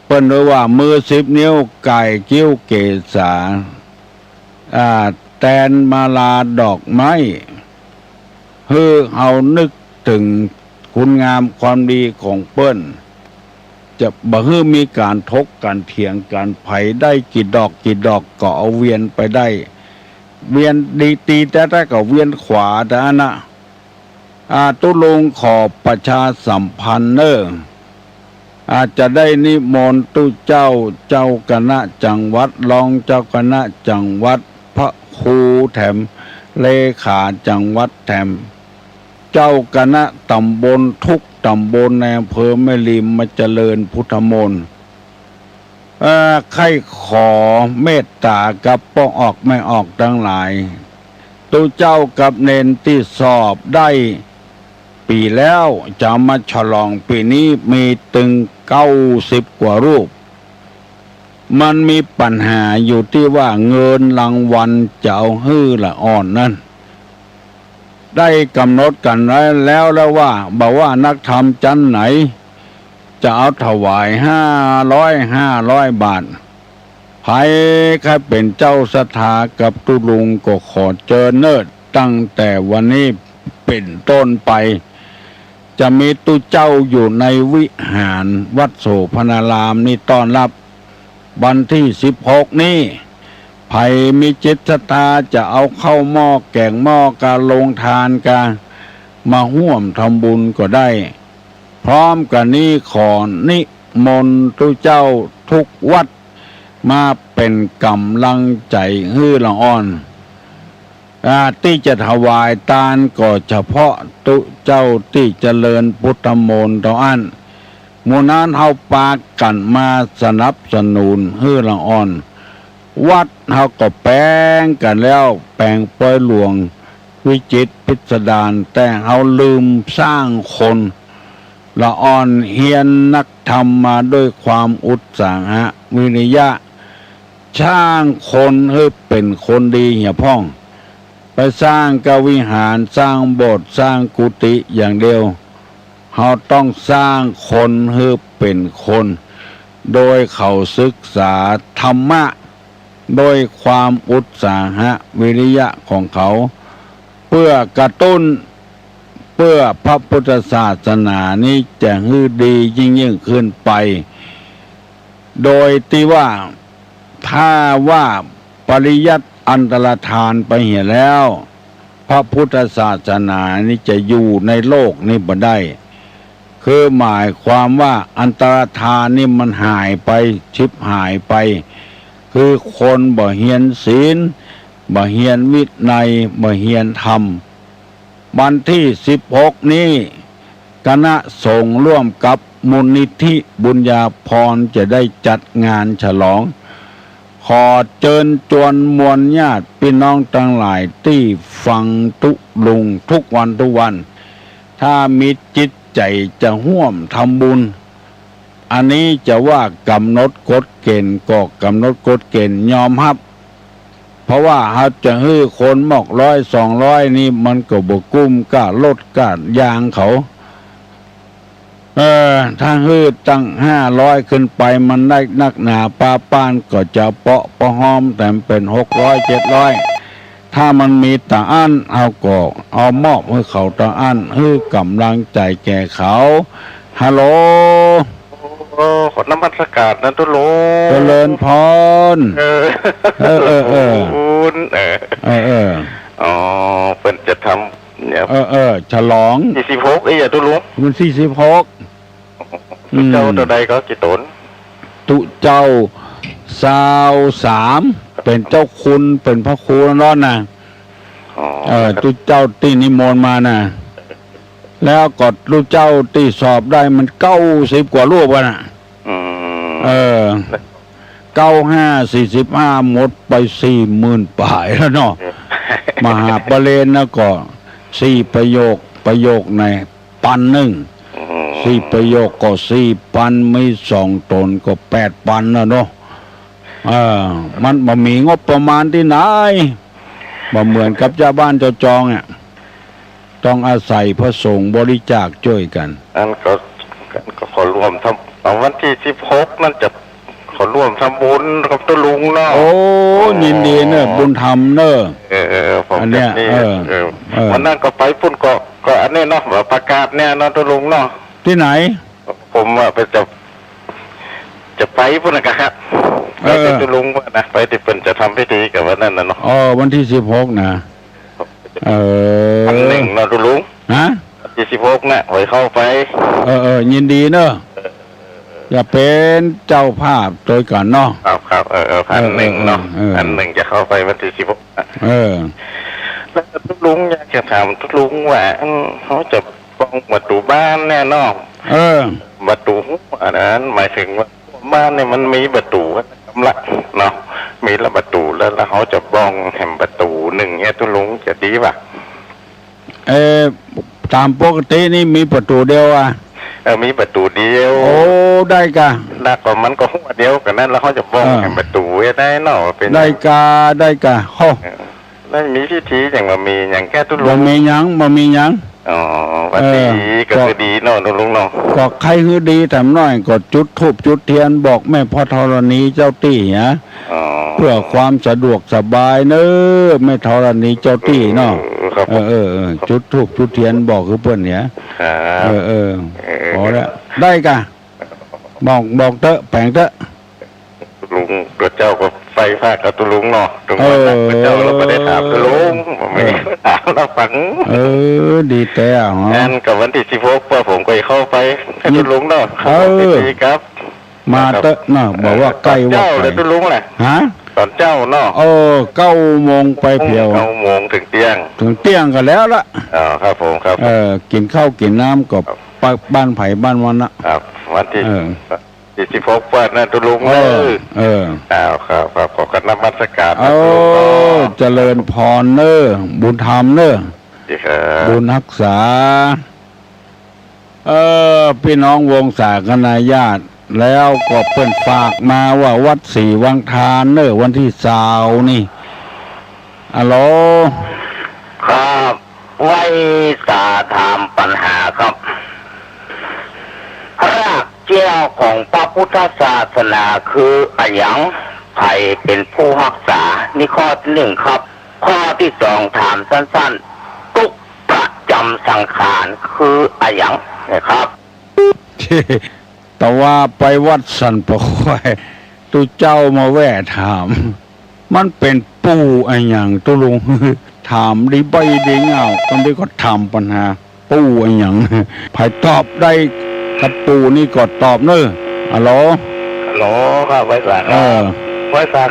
เปิ้นเรียกว่ามือ10 นิ้วไก่กิ้วเกษาแตนมาลาดอกไม้ให้เอานึกถึงคุณงามความดีของเปิ้นจะบ่ให้มีการทกกันเถียงกันไผได้กี่ดอกก็เอาเวียนไปได้เวียนดีตีแต่ก็เวียนขวาแต่นะตุลงขอประชาสัมพันธ์อาจจะได้นิมนต์ตุเจ้าคณะจังหวัดรองเจ้าคณะจังหวัดพระครูแถมเลขาจังหวัดแถมเจ้าคณะตำบลทุกตำบลในอำเภอแม่ริมมาเจริญพุทธมนต์ใครขอเมตตากับป้องออกไม่ออกทั้งหลายตุเจ้ากับเนนที่สอบได้ปีแล้วจะมาฉลองปีนี้มีถึง90 กว่ารูปมันมีปัญหาอยู่ที่ว่าเงินรางวัลจะเอาฮื้อละอ่อนนั่นได้กำหนดกันไว้แล้วว่าบอกว่านักธรรมชั้นไหนจ จะเอาถวาย500 บาทใครเป็นเจ้าศรัทธากับตุลุงก็ขอเจอเนิดตั้งแต่วันนี้เป็นต้นไปจะมีตุเจ้าอยู่ในวิหารวัดโสพนารามนี่ต้อนรับวันที่16นี้ไผมีจิตศรัทธาจะเอาเข้าหม้อแกงหม้อการลงทานการมาร่วมทำบุญก็ได้พร้อมกันนี้ขอนิมนต์ตุเจ้าทุกวัดมาเป็นกำลังใจให้ละอ่อนที่จะถวายทานก็เฉพาะตุเจ้าที่เจริญพุทธมนต์ต่ออันหมู่นั้นเฮาปากกันมาสนับสนุนให้ละอ่อนวัดเฮาก็แปลงกันแล้วแปลงปล่อยหลวงวิจิตรพิสดารแต่เฮาลืมสร้างคนละอ่อนเฮียนนักธรรมมาด้วยความอุตสาหะวิริยะช่างคนให้เป็นคนดีเหี่ยพ่องไปสร้างกวิหารสร้างโบสถ์สร้างกุฏิอย่างเดียวเราต้องสร้างคนให้เป็นคนโดยเขาศึกษาธรรมะโดยความอุตสาหะวิริยะของเขาเพื่อกระตุ้นเพื่อพระพุทธศาสนานี้จะให้ดียิ่งขึ้นไปโดยที่ว่าถ้าว่าปริยัติอันตรธานไปเหี่ยแล้วพระพุทธศาสนานี้จะอยู่ในโลกนี้บ่ได้คือหมายความว่าอันตรธานนี่มันหายไปชิบหายไปคือคนบ่เฮียนศีลบ่เฮียนวินัยบ่เฮียนธรรมวันที่16นี้คณะสงฆ์ร่วมกับมูลนิธิบุญญาภรณ์จะได้จัดงานฉลองขอเชิญชวนมวลญาติพี่น้องทั้งหลายที่ฟังตุลุงทุกวันถ้ามีจิตใจจะร่วมทำบุญอันนี้จะว่ากำหนดกฎเกณฑ์ก็กำหนดกฎเกณฑ์ยอมรับเพราะว่าเขาจะให้คนหมอก100-200นี่มันก็บ่กุ้มกล้าลดกล้ายางเขาถ้าฮืดตั้ง500ขึ้นไปมันได้นักหนาปาป้านก็จะเปาะประหอมแต่เป็น600-700ถ้ามันมีตาอั้นเอาก็เอามอบให้เขาตาอั้นให้กำลังใจแก่เขาฮัลโหลขอน้ำมัสการนะตุลุงเจริญพรอ๋อเพิ่นจะทำเนี่ยฉลอง46อย่าตุลุงมัน46เจ้าตัวใดก็กี่ตนตุเจ้า23เป็นเจ้าคุณเป็นพระครูนั่นนะตุเจ้าที่นิมนต์มานะแล้วก็ตุเจ้าที่สอบได้มัน90กว่ารูปวะน่ะ95-45หมดไป 40,000 ป่ายแล้วเนาะมหาปเรนนะก็4ประโยคใน1,000 4ประโยคก็4,000ไม่2ตนก็8,000นะเนาะมันบ่มีงบประมาณที่ไหนบ่เหมือนกับเจ้าบ้านเจ้าจองอ่ะต้องอาศัยพระสงฆ์บริจาคช่วยกันอันก็ขอรวมทำวันที่16นั่นจะขอร่วมทำบุญกับตุลุงเนาะโอ้ยินดีเนอะบุญธรรมเนอะผมอันเนี้ยวันนั้นก็ไปพุ่นก็อันนี้เนาะประกาศเนี่ยเนาะตุลุงเนาะที่ไหนผมไปจะไปพุ่นนะครับไปตุลุงนะไปที่เพิ่นจะทำพิธีกับวันนั้นนะเนาะวันที่16นะอันหนึ่งเนาะตุลุงที่16น่ะหอยเข้าไปยินดีเนอะอย่าเป็นเจ้าภาพโดยก่อนเนาะครับอันหนึ่งเนาะอันหนึ่งจะเข้าไปวันที่16แล้วตุลุงอยากจะถามตุลุงว่าเขาจะป้องประตูบ้านแน่นอนประตูอันนั้นหมายถึงว่าบ้านเนี่ยมันมีประตูกำลังเนาะมีละประตูแล้วเขาจะบ้องแห่งประตู1เนี่ยตุลุงจะดีป่ะตามปกตินี่มีประตูเดียวมีประตูเดียวโอ้ได้กะแล้วก็มันก็หัวเดียวกันนั้นแล้วเขาจะบ้องแห่งประตูได้เนาะเป็นได้กะโหได้มีพิธีอย่างมามีอย่างแก้ตุลุงบ่มีหยัง อ๋อวันดีก็คือดีเนาะลุงเนาะก็ใครคือดีแต่น้อยก็จุดธูปจุดเทียนบอกแม่พ่อธรณีเจ้าตี้นะเพื่อความสะดวกสบายเนอะแม่ธรณีเจ้าตี้เนาะจุดธูปจุดเทียนบอกคือเพื่อนเนี่ยพอแล้วได้กะบอกเตอะแปลงเตอะลุงตัวเจ้าก็ไฟฟ้ากับตัวลุงเนาะตรงนั้นตัวเจ้าเราไม่ได้ถามตัวลุงไม่ได้ถามเราฟังดีแต่งั้นกับวันที่16ผมก็เข้าไปให้ตัวลุงเนาะดีครับมาเตอะเนาะบอกว่าใกล้ว่าเจ้าเลยตัวลุงแหละฮะตอนเจ้าเนาะ9 โมงไปเพียว9 โมงถึงเที่ยงกันแล้วละครับผมครับกินข้าวกินน้ำกับบ้านไผ่บ้านวันนะครับวันที่16วันนั่นตัวลุงครับขอกันนมัสการเจริญพรเนอบุญธรรมเนอบุญรักษาพี่น้องวงศาคณาญาติแล้วก็เปิ้นฝากมาว่าวัดศรีวังทานเนอวันที่20นี่ฮัลโหลครับไว้สาถามปัญหาครับรากเจ้าของพระพุทธศาสนาคืออะไรอย่างใครเป็นผู้รักษานี่ข้อที่1ครับข้อที่2ถามสั้นๆทุกประจำสังขารคืออะไรอย่างนะครับแต่ว่าไปวัดสันปะควายตุเจ้ามาแว่ถามมันเป็นปู่อะไรอย่างตุลุงถามดีใบดีเงาตอนนี้ก็ถามปัญหาปู่อะไรอย่างไผ่ตอบได้กับปู่นี่ก็ตอบเนอะฮัลโหลครับไว้สา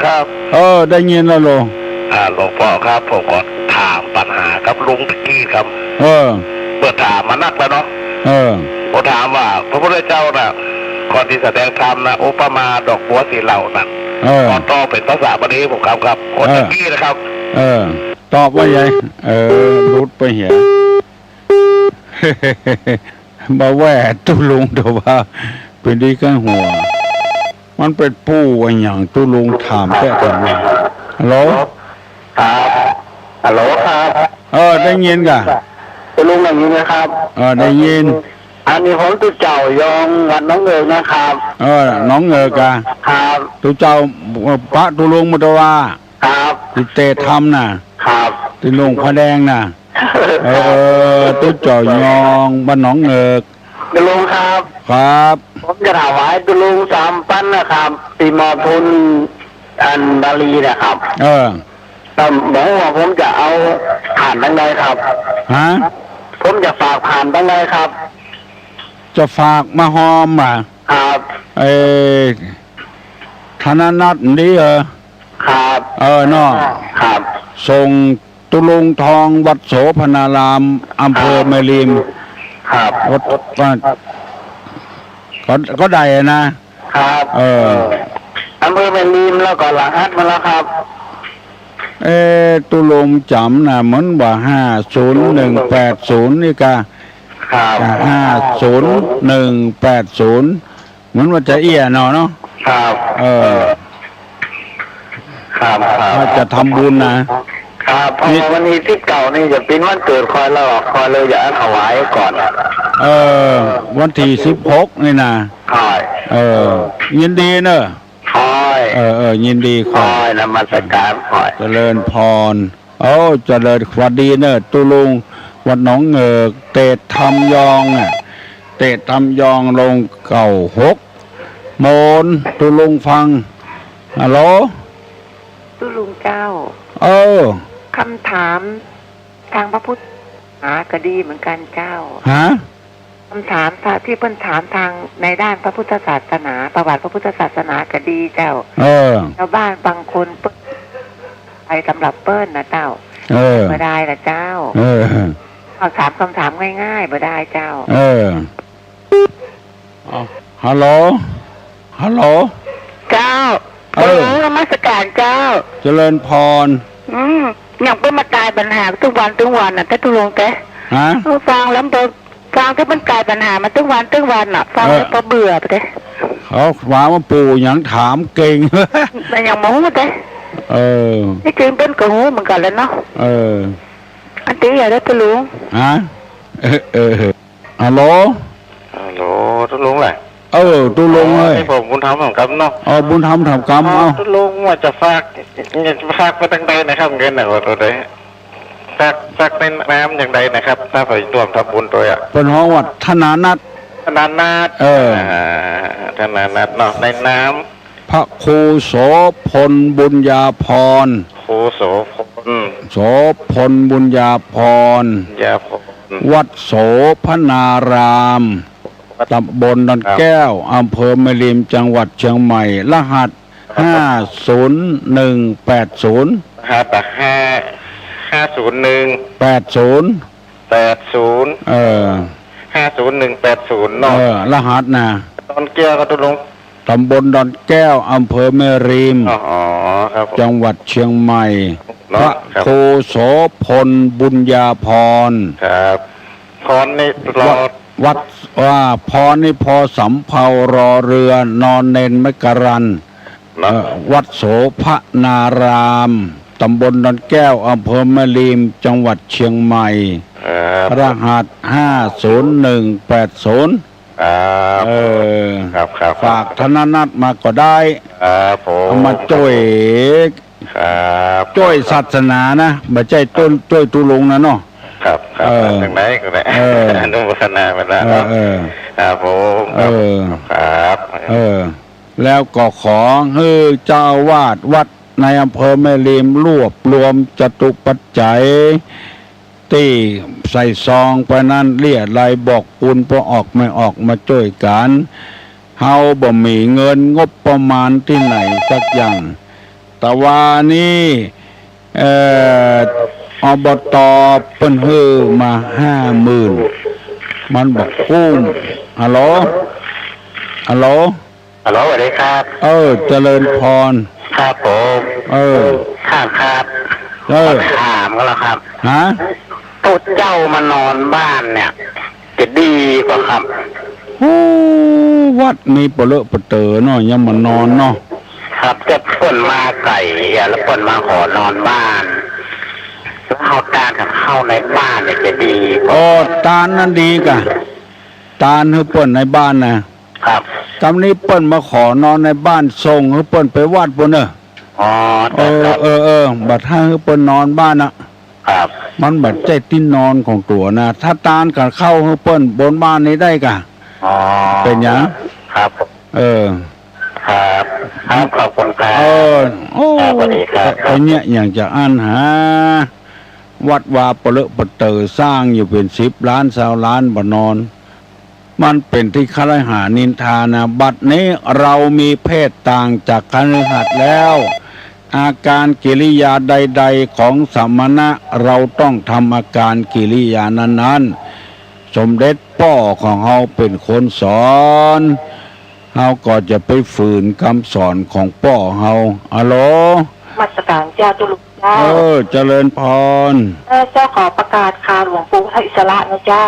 ครับได้ยินแล้วโลหลวงพ่อครับผมก็ถามปัญหากับลุงตะกี้ครับเปิดถามมานักแล้วเนาะผมถามว่าพระพุทธเจ้าน่ะก่อนที่แสดงธรรมนะอุปมาดอกบัวสีเหล่านั้นก่อนต่อเป็นภาษาบาลีผมครับคนตะกี้นะครับตอบว่าไงรุดไปเหี้ยมาแหวตุลุงเดี๋ยวว่าเป็นดีกันหัวมันเป็นปู่อะไรอย่างตุลุงถามแค่ตรงนี้ฮัลโหลครับได้ยินกะตุลุงได้ยินไหมครับได้ยินอันนี้ผมตุเจ้ายองวัดน้องเอ๋ยนะครับน้องเอ๋ยกะครับตุเจ้าพระตุลุงมุตวาครับตุเตธรรมน่ะครับตุลุงพระแดงน่ะตุเจ้ายองบ้านน้องเอ๋ยตุลุงครับผมจะถวายตุลุง3 ปั้นนะครับปีมอทุนอันบาลีนะครับแต่บอกว่าผมจะเอาผ่านตั้งใดครับผมจะฝากผ่านตั้งใดครับจะฝากมาหอมครับธนนัทนี่ครับเนาะครับส่งตุลุงทองวัดโสพนารามอำเภอเมริมครับก็ได้นะครับอำเภอเมริมแล้วก็รหัสมาแล้วครับตุลุงจำนะเหมือนว่า50180นี่กะ50180เหมือนว่าจะเอี้ยเนาะครับครับถ้าจะทำบุญนะครับวันนี้19นี่จะเป็นวันเกิดคอยเลยอยากถวายก่อนวันที่16นี่นะยินดีเนอะยินดีคอยนมัสการคอยเจริญพรเจริญสวัสดีเนอะตุลุงวัดหนองเงือกเตะทำยองลงเก่า6โมนตุลุงฟังฮัลโหลตุลุงเจ้าคำถามทางพระพุทธศาสนาก็ดีเหมือนกันเจ้าคำถามที่เพิ่นถามทางในด้านพระพุทธศาสนาประวัติพระพุทธศาสนาก็ดีเจ้าชาวบ้านบางคนไปสำหรับเปิ้ลนะเจ้าบ่ได้ละเจ้าเอาถามคำถามง่ายๆบ่ได้เจ้าฮัลโหลเจ้านมัสการเจ้าเจริญพรอย่างเป็นมาตายปัญหาทุกวันน่ะถ้าตุลงแกฟังแล้วฟังที่มันกลายปัญหามาทุกวันฟังแล้วพอเบื่อไปเลยเขาว่าปู่ยังถามเก่งแต่อย่างหมูไปเลยที่จริงเป็นกระหูเหมือนกันแล้วเนาะอันตีอย่าได้ตุลุง ฮัลโหลตุลุงแหละตุลงเลยผมบุญธรรมทำกรรมเนาะบุญธรรมทำกรรมตุลุงว่าจะฝากไปตั้งใดนะครับเงินหนักกว่าตัวใดฝากในน้ำอย่างใดนะครับถ้าไปร่วมทำบุญตัวเป็นห้องวัดธนานัทธนานัทเนาะในน้ำพระครูโสพลบุญญาพรครูโสพลบุญญาพรวัดโสพนารามตำบลดอนแก้วอำเภอแม่ริมจังหวัดเชียงใหม่รหัส50180รหัส50180 50180เนาะรหัสนะดอนแก้วครับตุลุงตำบลดอนแก้วอำเภอแม่ริมครับจังหวัดเชียงใหม่พระโคโสพลบุญญาพรครับพรนี่วัดว่าพรนี่พอสำเภารอเรือนอนเนนมกรันวัดโสพนารามตำบลดอนแก้วอำเภอแม่ริมจังหวัดเชียงใหม่รหัส50180ครับฝากธนานัทมาก็ได้เอามาช่วยศาสนานะไม่ใช่ช่วยตุลงนะเนาะครับทางไหนก็ได้อนุโมทนาไปแล้วครับผมครับแล้วก็ขอให้เจ้าวาดวัดในอำเภอแม่ริมรวบรวมจตุปัจจัยที่ใส่ซองไปนั้นเรียรายบอกปุณพอออกไม่ออกมาช่วยกันเฮาบ่มีเงินงบประมาณที่ไหนสักอย่างแต่ว่านี่อบต.เปิ้นฮือมา50,000มันบอกกุ้งฮัลโหลสวัสดีครับเจริญพรครับผมครับถามก็แล้วครับตุ๊ดเจ้ามานอนบ้านเนี่ยจะดีกว่าครับวัดมีเปลือกเปเตอเนาะยังมานอนเนาะครับจะเปิ้นมาไก่แล้วเปิ้นมาขอนอนบ้านเข้าตากับเข้าในบ้านเนี่ยจะดีตานั่นดีกะตาให้เปิ้นในบ้านนะครับกำนี้เปิ้นมาขอนอนในบ้านส่งให้เปิ้นไปวัดปุ่นเนอะบัดถ้าให้เปิ้นนอนบ้านครับมันบัดใจที่นอนของตัวนะถ้าตากับเข้าให้เปิ้นบนบ้านนี้ได้กะเป็นหยังครับครับขอบคุณครับสวัสดีครับไอ้เนี่ยอย่างจะอ่านหาวัดวาเปลือกเปเตอสร้างอยู่เป็น10 ล้าน20 ล้านบ่นอนมันเป็นที่คฤหัสถ์นินทานะบัดนี้เรามีเพศต่างจากคฤหัสถ์แล้วอาการกิริยาใดๆของสมณะเราต้องทำอาการกิริยานั้นๆสมเด็จพ่อของเราเป็นคนสอนเราก็จะไปฝืนคำสอนของพ่อเราฮัลโหลมัสการเจ้าตุลุเจ้าเจริญพรเจ้าขอประกาศคาหลวงปู่พระอิสระนะเจ้า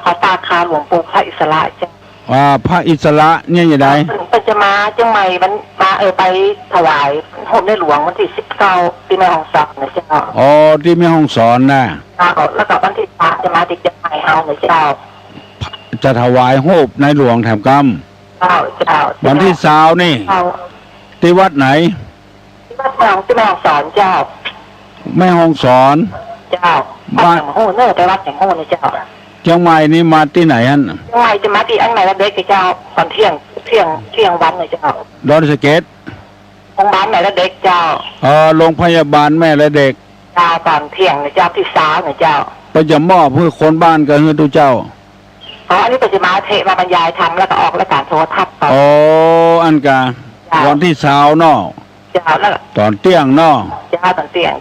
ขอตาคาหลวงปู่พระอิสระจ้าพระอิสระเนี่ยยังไงมันจะมาจังใหม่มันมาไปถวายห่มในหลวงวันที่19ที่แม่ฮ่องสอนนะเจ้าที่แม่ฮ่องสอนนะแล้วก็วันที่3จะมาที่จังใหม่เฮานะเจ้าจะถวายโฮบในหลวงแถมกรรมวันที่20นี่ที่วัดไหนที่วัดที่แม่ฮ่องสอนเจ้าแม่ฮ่องสอนเจ้าบ้านโหเนอแต่วัดแห่งโหนะเจ้าเชียงใหม่นี่มาที่ไหนฮะเชียงใหม่จะมาที่อันไหนละเด็กเจ้าตอนเที่ยงวันเลยเจ้าดอนสะเก็ดโรงพยาบาลไหนละเด็กเจ้าโรงพยาบาลแม่และเด็กเจ้าตอนเที่ยงนะเจ้าที่3นะเจ้าไปจะมอบเพื่อคนบ้านกันให้ทุกเจ้าอันนี้ปัจจุบันมาบรรยายทำแล้วก็ออกรายการโทรทัศน์อันกาวันที่20เนาะตอนเที่ยงเนาะตอนเที่ยง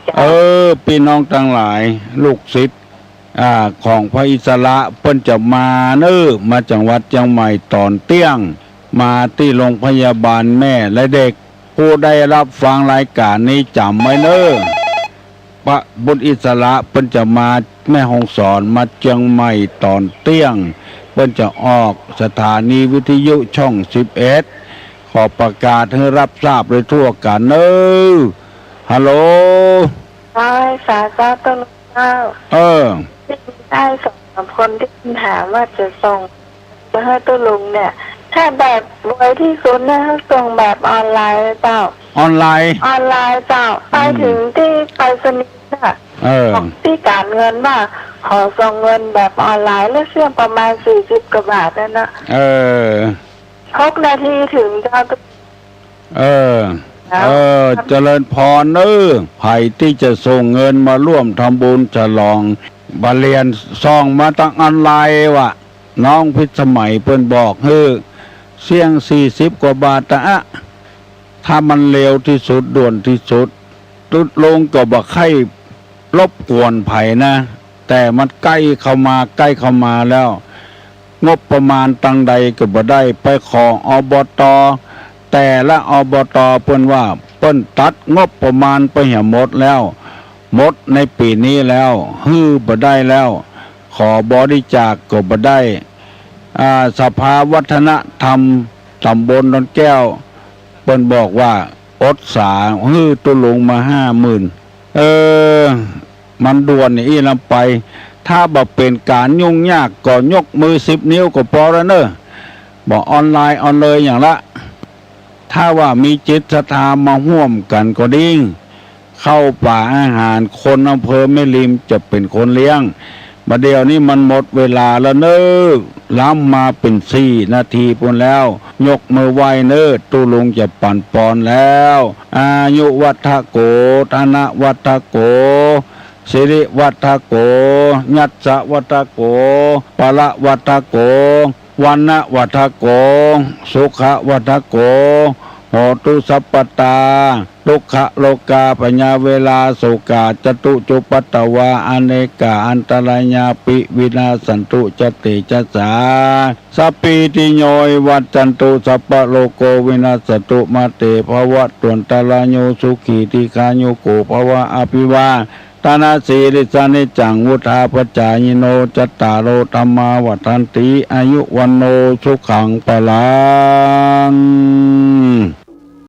พี่น้องทั้งหลายลูกศิษย์ของพระอิสระเปิ้นจะมามาจังหวัดเชียงใหม่ตอนเที่ยงมาที่โรงพยาบาลแม่และเด็กผู้ได้รับฟังรายการนี้จำไว้พระบุญอิสระเปิ้นจะมาแม่ฮ่องสอนมาเชียงใหม่ตอนเที่ยงเปิ้นจะออกสถานีวิทยุช่อง11ขอประกาศให้รับทราบโดยทั่วกันฮัลโหลสาธุเจ้ามี ได้สองสามคนที่ถามว่าจะส่งจะให้ตัวลุงเนี่ยถ้าแบบรวยที่สุดเนี่ยเขาส่งแบบออนไลน์เปล่าออนไลน์เปล่าไปถึงที่ไปรษณีย์ค่ะบอกที่การเงินว่าขอส่งเงินแบบออนไลน์แล้วเชื่อประมาณ40 กว่าบาทนะ6 นาทีถึงจะเจริญพรไผ่ที่จะส่งเงินมาร่วมทำบุญฉลองบาเรียนซ่องมาตั้งออนไลน์วะน้องพิสมัยเพิ่นบอกเสี่ยง40 กว่าบาทอะถ้ามันเร็วที่สุดด่วนที่สุดตุดลงก็บ่ใครรบกวนไผ่นะแต่มันใกล้เข้ามาแล้วงบประมาณตังใดก็บ่ได้ไปขออบต.แต่ละอบต.เพิ่นว่าเพิ่นตัดงบประมาณไปหมดแล้วหมดในปีนี้แล้วบ่ได้แล้วขอบริจาคก็บ่ได้สภาวัฒนธรรมตำบลดอนแก้วเพิ่นบอกว่าอดสาตุลงมา50,000มันด่วนนี่ลำไปถ้าบ่เป็นการยุ่งยากก็ยกมือ10 นิ้วก็พอแล้วเนอะบอกออนไลน์ออนเลยอย่างละถ้าว่ามีจิตศรัทธามาร่วมกันก็ดิ้งเข้าป่าอาหารคนอำเภอแม่ริมจะเป็นคนเลี้ยงบัดเดี๋ยวนี้มันหมดเวลาแล้วเนอะล้ำมาเป็น4 นาทีพุ่นแล้วยกมือไหว้เนอะตุลุงจะปั่นปอนแล้วอายุวัฒโกธนวัฒโกสิริวัฒโกญัสสะวัฒโกปะละวัฒโกวันนะวัฒโกสุขะวัฒโกโหตุสัพพตาทุกขโลกาปัญญาเวลาโสกาจตุจุปัตตวาอเนกาอันตรายาปิวินาสันตุจติจัสสาสัพพิติโยวัจจันตุสัพพโลโกวินาสตุมาเตภวะตวนตรายโยสุขีติคายุโกภวะอภิวาตานาสีริสานิจังวุธาปจายโนจัตตารโอธรรมาวัฏันติอายุวันโนสุขังปะลัง